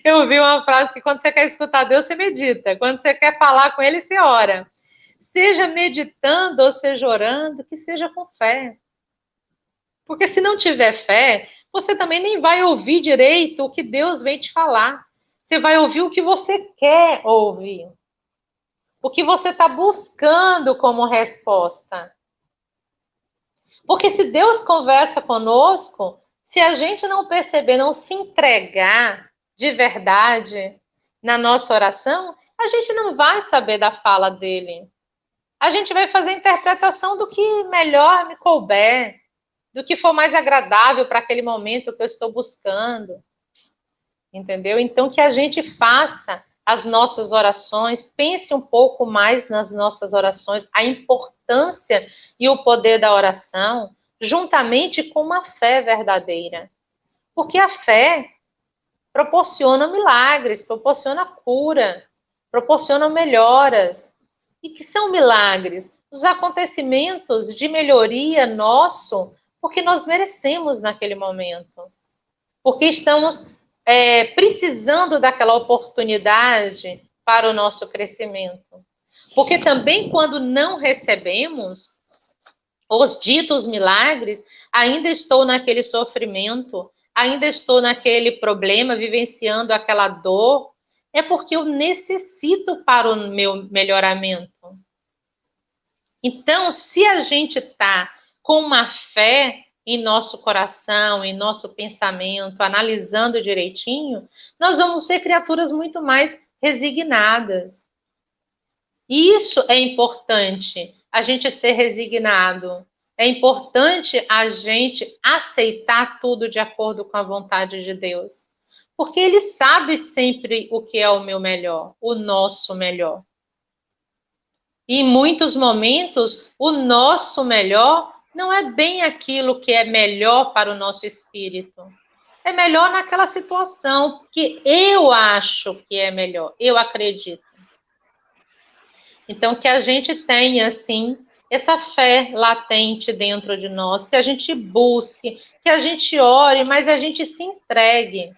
Eu ouvi uma frase que quando você quer escutar Deus, você medita. Quando você quer falar com Ele, você ora. Seja meditando ou seja orando, que seja com fé. Porque se não tiver fé, você também nem vai ouvir direito o que Deus vem te falar. Você vai ouvir o que você quer ouvir. O que você está buscando como resposta. Porque se Deus conversa conosco, se a gente não perceber, não se entregar de verdade na nossa oração, a gente não vai saber da fala dele. A gente vai fazer a interpretação do que melhor me couber, do que for mais agradável para aquele momento que eu estou buscando. Entendeu? Então, que a gente faça as nossas orações, pense um pouco mais nas nossas orações, a importância e o poder da oração, juntamente com uma fé verdadeira. Porque a fé proporciona milagres, proporciona cura, proporciona melhoras. E que são milagres? Os acontecimentos de melhoria nosso, porque nós merecemos naquele momento. Porque estamos precisando daquela oportunidade para o nosso crescimento. Porque também quando não recebemos os ditos milagres, ainda estou naquele sofrimento, ainda estou naquele problema, vivenciando aquela dor, é porque eu necessito para o meu melhoramento. Então, se a gente está com uma fé em nosso coração, em nosso pensamento, analisando direitinho, nós vamos ser criaturas muito mais resignadas. E isso é importante, a gente ser resignado. É importante a gente aceitar tudo de acordo com a vontade de Deus. Porque Ele sabe sempre o que é o meu melhor, o nosso melhor. E em muitos momentos, o nosso melhor não é bem aquilo que é melhor para o nosso espírito. É melhor naquela situação que eu acho que é melhor, eu acredito. Então, que a gente tenha, assim, essa fé latente dentro de nós, que a gente busque, que a gente ore, mas a gente se entregue,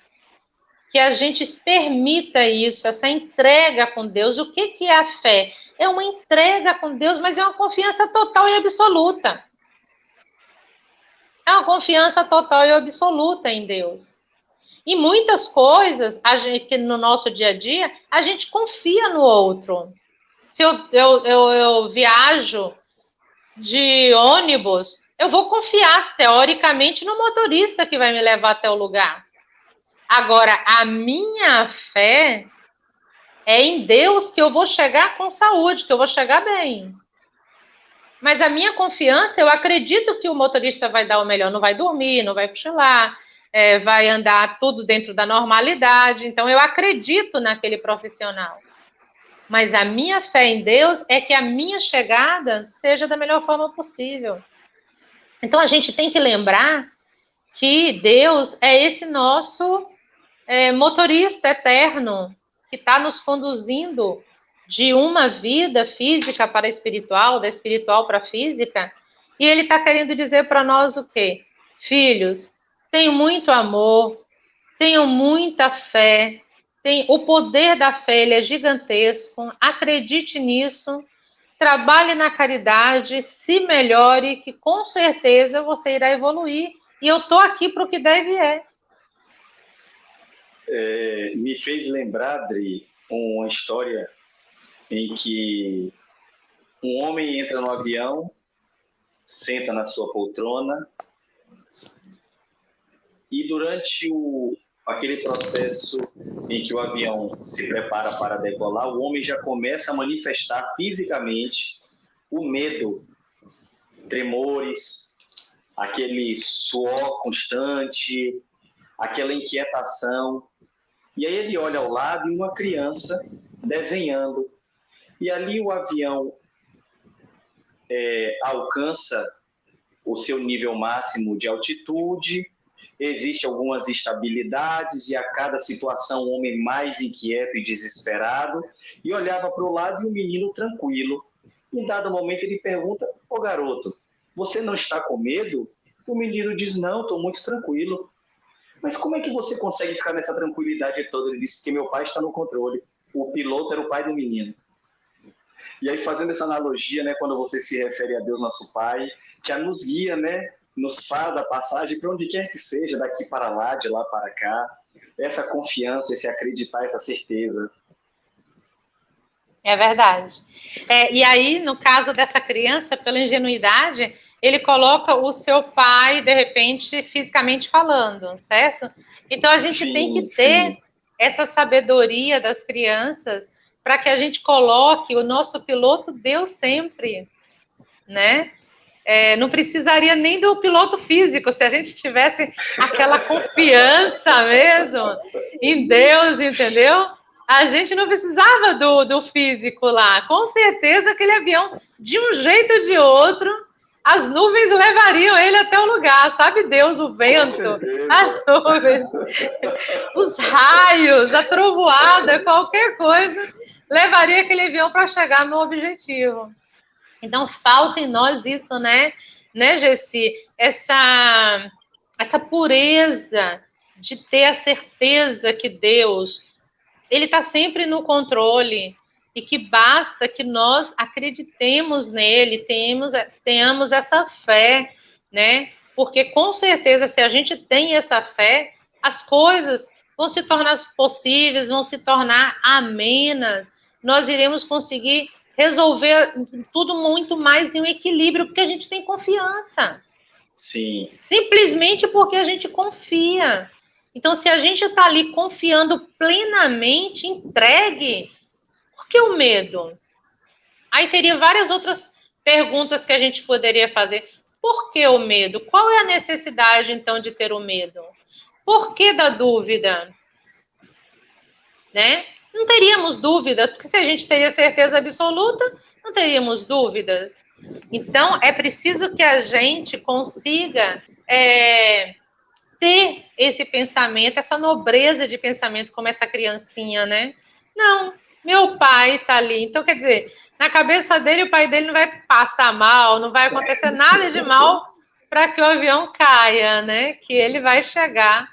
que a gente permita isso, essa entrega com Deus. O que é a fé? É uma entrega com Deus, mas é uma confiança total e absoluta. É uma confiança total e absoluta em Deus. E muitas coisas, que no nosso dia a dia, a gente confia no outro. Se eu viajo de ônibus, eu vou confiar, teoricamente, no motorista que vai me levar até o lugar. Agora, a minha fé é em Deus que eu vou chegar com saúde, que eu vou chegar bem. Mas a minha confiança, eu acredito que o motorista vai dar o melhor, não vai dormir, não vai cochilar, vai andar tudo dentro da normalidade. Então, eu acredito naquele profissional. Mas a minha fé em Deus é que a minha chegada seja da melhor forma possível. Então, a gente tem que lembrar que Deus é esse nosso motorista eterno, que está nos conduzindo de uma vida física para a espiritual, da espiritual para a física, e ele está querendo dizer para nós o quê? Filhos, tenham muito amor, tenham muita fé, o poder da fé ele é gigantesco, acredite nisso, trabalhe na caridade, se melhore, que com certeza você irá evoluir, e eu estou aqui para o que deve Me fez lembrar, Adri, uma história em que um homem entra no avião, senta na sua poltrona e durante aquele processo em que o avião se prepara para decolar, o homem já começa a manifestar fisicamente o medo, tremores, aquele suor constante, aquela inquietação. E aí ele olha ao lado e uma criança desenhando. E ali o avião alcança o seu nível máximo de altitude, existem algumas instabilidades e a cada situação o homem mais inquieto e desesperado, e olhava para o lado e o menino tranquilo. Em dado momento ele pergunta: ô garoto, você não está com medo? O menino diz: não, estou muito tranquilo. Mas como é que você consegue ficar nessa tranquilidade toda? Ele disse que meu pai está no controle. O piloto era o pai do menino. E aí, fazendo essa analogia, né, quando você se refere a Deus, nosso Pai, que nos guia, né, nos faz a passagem para onde quer que seja, daqui para lá, de lá para cá, essa confiança, esse acreditar, essa certeza. É verdade. E aí, no caso dessa criança, pela ingenuidade, ele coloca o seu pai, de repente, fisicamente falando, certo? Então, a gente tem que ter essa sabedoria das crianças para que a gente coloque o nosso piloto Deus sempre, né? Não precisaria nem do piloto físico, se a gente tivesse aquela confiança mesmo em Deus, entendeu? A gente não precisava do físico lá. Com certeza aquele avião, de um jeito ou de outro, as nuvens levariam ele até o lugar, sabe Deus, o vento, as nuvens, os raios, a trovoada, qualquer coisa, levaria aquele avião para chegar no objetivo. Então, falta em nós isso, né, Gessi? Essa pureza de ter a certeza que Deus, ele está sempre no controle e que basta que nós acreditemos nele, tenhamos essa fé, né? Porque, com certeza, se a gente tem essa fé, as coisas vão se tornar possíveis, vão se tornar amenas, nós iremos conseguir resolver tudo muito mais em um equilíbrio, porque a gente tem confiança. Sim. Simplesmente porque a gente confia. Então, se a gente está ali confiando plenamente, entregue, por que o medo? Aí teria várias outras perguntas que a gente poderia fazer. Por que o medo? Qual é a necessidade, então, de ter o medo? Por que da dúvida? Né? Não teríamos dúvida, porque se a gente teria certeza absoluta, não teríamos dúvidas. Então, é preciso que a gente consiga ter esse pensamento, essa nobreza de pensamento como essa criancinha, né? meu pai está ali. Então, quer dizer, na cabeça dele, o pai dele não vai passar mal, não vai acontecer nada de mal para que o avião caia, né? Que ele vai chegar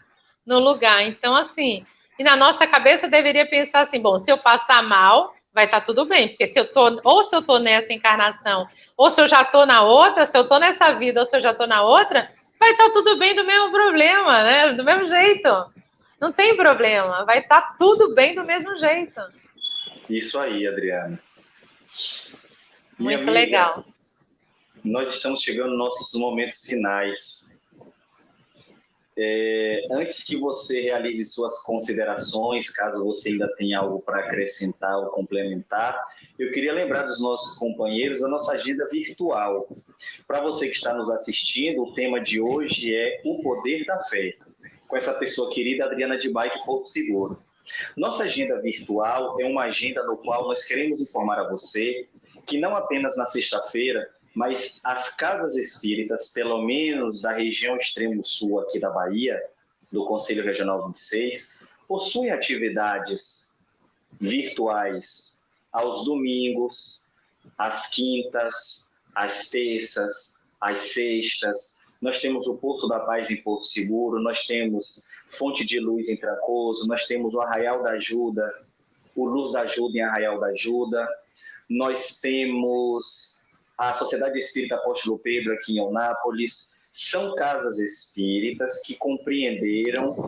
no lugar. Então, assim, e na nossa cabeça deveria pensar assim, bom, se eu passar mal, vai estar tudo bem, porque se eu tô, ou se eu tô nessa encarnação, ou se eu já tô na outra, se eu tô nessa vida, ou se eu já tô na outra, vai estar tudo bem do mesmo problema, né? Do mesmo jeito. Não tem problema, vai estar tudo bem do mesmo jeito. Isso aí, Adriana. Muito amiga, legal. Nós estamos chegando nos nossos momentos finais. Antes que você realize suas considerações, caso você ainda tenha algo para acrescentar ou complementar, eu queria lembrar dos nossos companheiros a nossa agenda virtual. Para você que está nos assistindo, o tema de hoje é o poder da fé, com essa pessoa querida, Adriana de Bike Porto Seguro. Nossa agenda virtual é uma agenda no qual nós queremos informar a você que não apenas na sexta-feira, mas as casas espíritas, pelo menos da região extremo sul aqui da Bahia, do Conselho Regional 26, possuem atividades virtuais aos domingos, às quintas, às terças, às sextas. Nós temos o Porto da Paz em Porto Seguro, nós temos Fonte de Luz em Trancoso, nós temos o Arraial da Ajuda, o Luz da Ajuda em Arraial da Ajuda, nós temos a Sociedade Espírita Apóstolo Pedro aqui em Eunápolis. São casas espíritas que compreenderam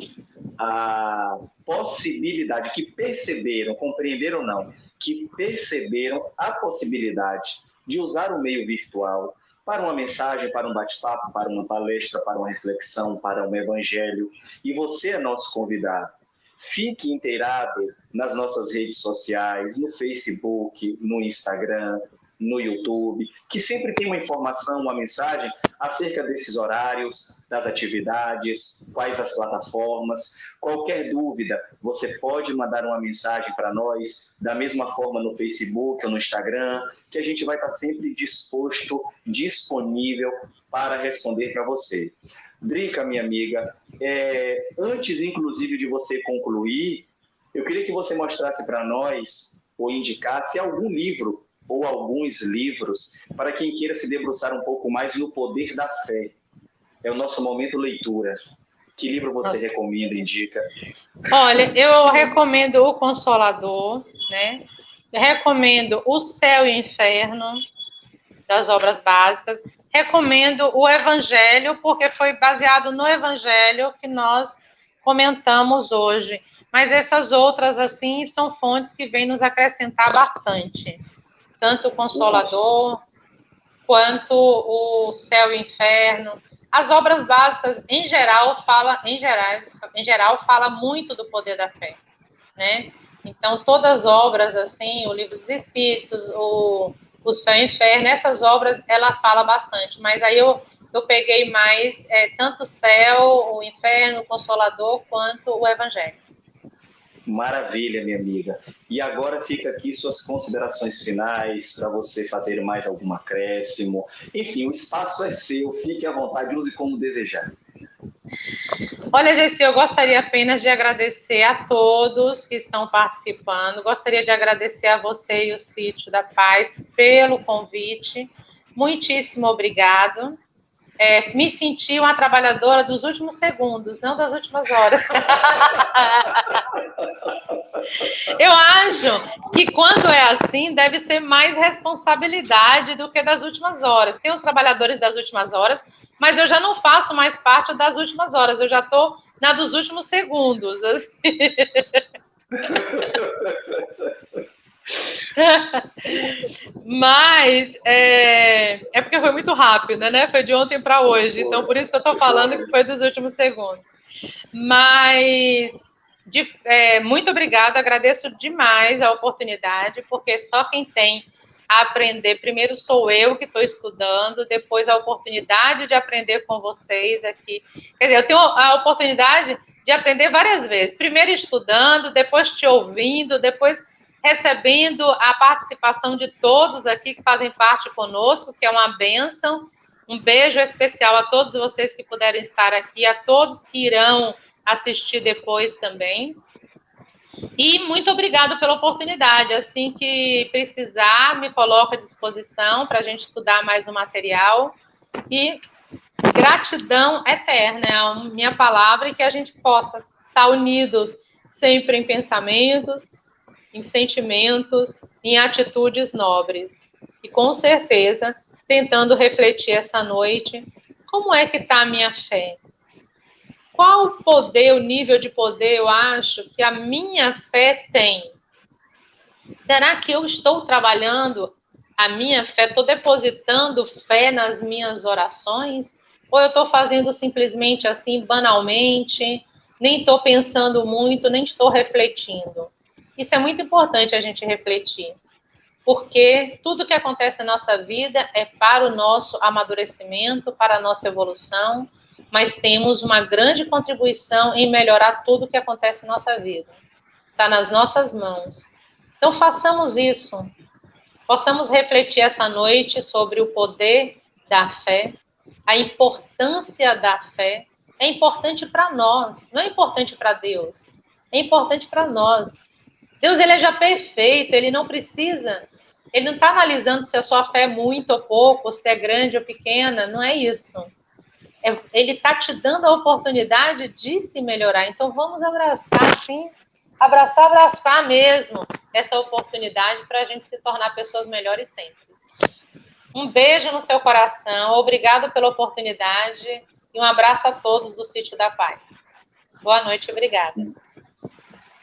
a possibilidade, que perceberam, compreenderam não, que perceberam a possibilidade de usar o meio virtual para uma mensagem, para um bate-papo, para uma palestra, para uma reflexão, para um evangelho. E você é nosso convidado. Fique inteirado nas nossas redes sociais, no Facebook, no Instagram, no YouTube, que sempre tem uma informação, uma mensagem acerca desses horários, das atividades, quais as plataformas. Qualquer dúvida, você pode mandar uma mensagem para nós, da mesma forma no Facebook ou no Instagram, que a gente vai estar sempre disposto, disponível para responder para você. Drica, minha amiga, antes, inclusive, de você concluir, eu queria que você mostrasse para nós, ou indicasse algum livro, ou alguns livros, para quem queira se debruçar um pouco mais no poder da fé. É o nosso momento leitura. Que livro você recomenda, indica? Olha, eu recomendo O Consolador, né? Eu recomendo O Céu e o Inferno, das obras básicas. Recomendo o Evangelho, porque foi baseado no Evangelho que nós comentamos hoje. Mas essas outras, assim, são fontes que vêm nos acrescentar bastante. Tanto o Consolador, quanto o Céu e o Inferno. As obras básicas, em geral, fala muito do poder da fé, né? Então, todas as obras, assim, o Livro dos Espíritos, o Céu e o Inferno, essas obras, ela fala bastante. Mas aí eu peguei mais tanto o Céu, o Inferno, o Consolador, quanto o Evangelho. Maravilha, minha amiga. E agora fica aqui suas considerações finais, para você fazer mais algum acréscimo. Enfim, o espaço é seu, fique à vontade, use como desejar. Olha, Gessi, eu gostaria apenas de agradecer a todos que estão participando. Gostaria de agradecer a você e o Sítio da Paz pelo convite. Muitíssimo obrigado. Me senti uma trabalhadora dos últimos segundos, não das últimas horas. Eu acho que quando é assim, deve ser mais responsabilidade do que das últimas horas. Tem os trabalhadores das últimas horas, mas eu já não faço mais parte das últimas horas, eu já estou na dos últimos segundos. Assim. Mas é porque foi muito rápido, né? Foi de ontem para hoje, então por isso que eu estou falando que foi dos últimos segundos. Mas muito obrigada, agradeço demais a oportunidade, porque só quem tem a aprender, primeiro sou eu que estou estudando, depois a oportunidade de aprender com vocês aqui. Quer dizer, eu tenho a oportunidade de aprender várias vezes, primeiro estudando, depois te ouvindo, depois recebendo a participação de todos aqui que fazem parte conosco, que é uma bênção. Um beijo especial a todos vocês que puderem estar aqui, a todos que irão assistir depois também. E muito obrigado pela oportunidade. Assim que precisar, me coloco à disposição para a gente estudar mais o material. E gratidão eterna é a minha palavra, e que a gente possa estar unidos sempre em pensamentos, em sentimentos, em atitudes nobres. E com certeza, tentando refletir essa noite, como é que está a minha fé? Qual o poder, o nível de poder eu acho que a minha fé tem? Será que eu estou trabalhando a minha fé, estou depositando fé nas minhas orações? Ou eu estou fazendo simplesmente assim, banalmente, nem estou pensando muito, nem estou refletindo? Isso é muito importante a gente refletir, porque tudo que acontece na nossa vida é para o nosso amadurecimento, para a nossa evolução, mas temos uma grande contribuição em melhorar tudo que acontece na nossa vida. Está nas nossas mãos. Então façamos isso. Possamos refletir essa noite sobre o poder da fé, a importância da fé. É importante para nós, não é importante para Deus. É importante para nós. Deus, ele é já perfeito, ele não precisa, ele não está analisando se a sua fé é muito ou pouco, se é grande ou pequena, não é isso. Ele está te dando a oportunidade de se melhorar. Então vamos abraçar, sim, abraçar mesmo essa oportunidade para a gente se tornar pessoas melhores sempre. Um beijo no seu coração, obrigado pela oportunidade e um abraço a todos do Sítio da Paz. Boa noite, obrigada.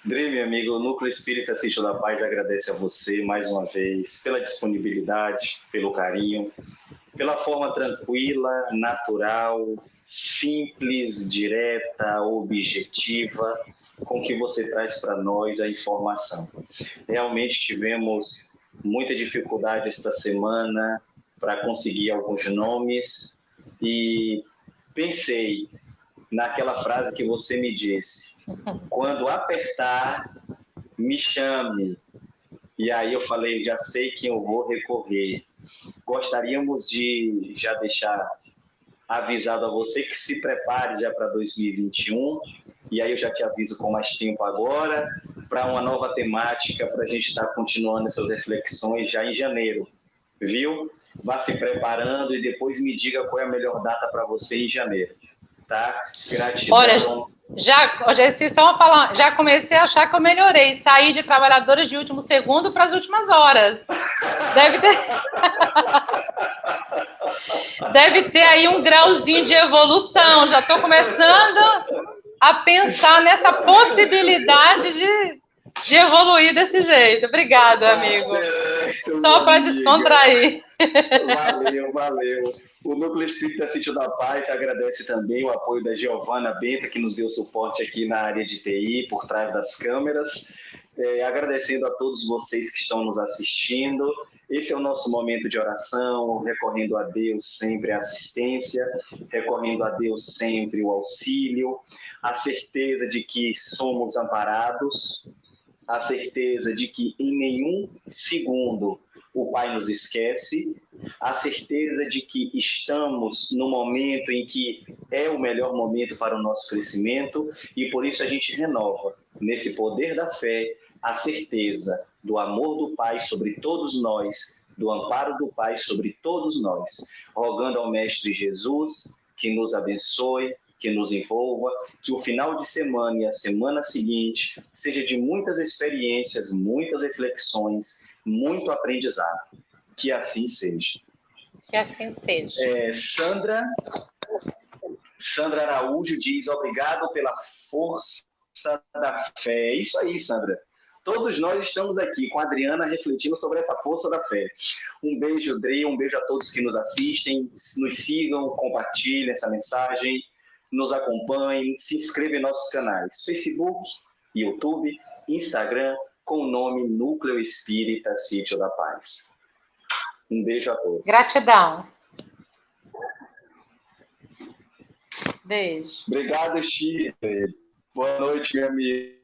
Dri, meu amigo, o Núcleo Espírita Sítio da Paz agradece a você mais uma vez pela disponibilidade, pelo carinho, pela forma tranquila, natural, simples, direta, objetiva, com que você traz para nós a informação. Realmente tivemos muita dificuldade esta semana para conseguir alguns nomes e pensei naquela frase que você me disse: quando apertar, me chame. E aí eu falei, já sei quem eu vou recorrer. Gostaríamos de já deixar avisado a você que se prepare já para 2021, e aí eu já te aviso com mais tempo agora, para uma nova temática, para a gente estar continuando essas reflexões já em janeiro, viu? Vá se preparando e depois me diga qual é a melhor data para você em janeiro, tá? Gratidão. Olha, já comecei a achar que eu melhorei, saí de trabalhadora de último segundo para as últimas horas. Deve ter aí um grauzinho de evolução. Já estou começando a pensar nessa possibilidade de evoluir desse jeito. Obrigado, amigo. Só para descontrair. Valeu. O Núcleo Espírita Sítio da Paz agradece também o apoio da Giovana Benta, que nos deu suporte aqui na área de TI, por trás das câmeras. Agradecendo a todos vocês que estão nos assistindo. Esse é o nosso momento de oração, recorrendo a Deus sempre a assistência, recorrendo a Deus sempre o auxílio, a certeza de que somos amparados, a certeza de que em nenhum segundo o Pai nos esquece, a certeza de que estamos no momento em que é o melhor momento para o nosso crescimento, e por isso a gente renova, nesse poder da fé, a certeza do amor do Pai sobre todos nós, do amparo do Pai sobre todos nós, rogando ao Mestre Jesus que nos abençoe, que nos envolva, que o final de semana e a semana seguinte seja de muitas experiências, muitas reflexões, muito aprendizado. Que assim seja. Que assim seja. Sandra Araújo diz: obrigado pela força da fé. É isso aí, Sandra. Todos nós estamos aqui com a Adriana refletindo sobre essa força da fé. Um beijo, Dri, um beijo a todos que nos assistem, nos sigam, compartilhem essa mensagem, nos acompanhem, se inscrevam em nossos canais Facebook, YouTube, Instagram, com o nome Núcleo Espírita Sítio da Paz. Um beijo a todos. Gratidão. Beijo. Obrigado, Chile. Boa noite, meu amigo.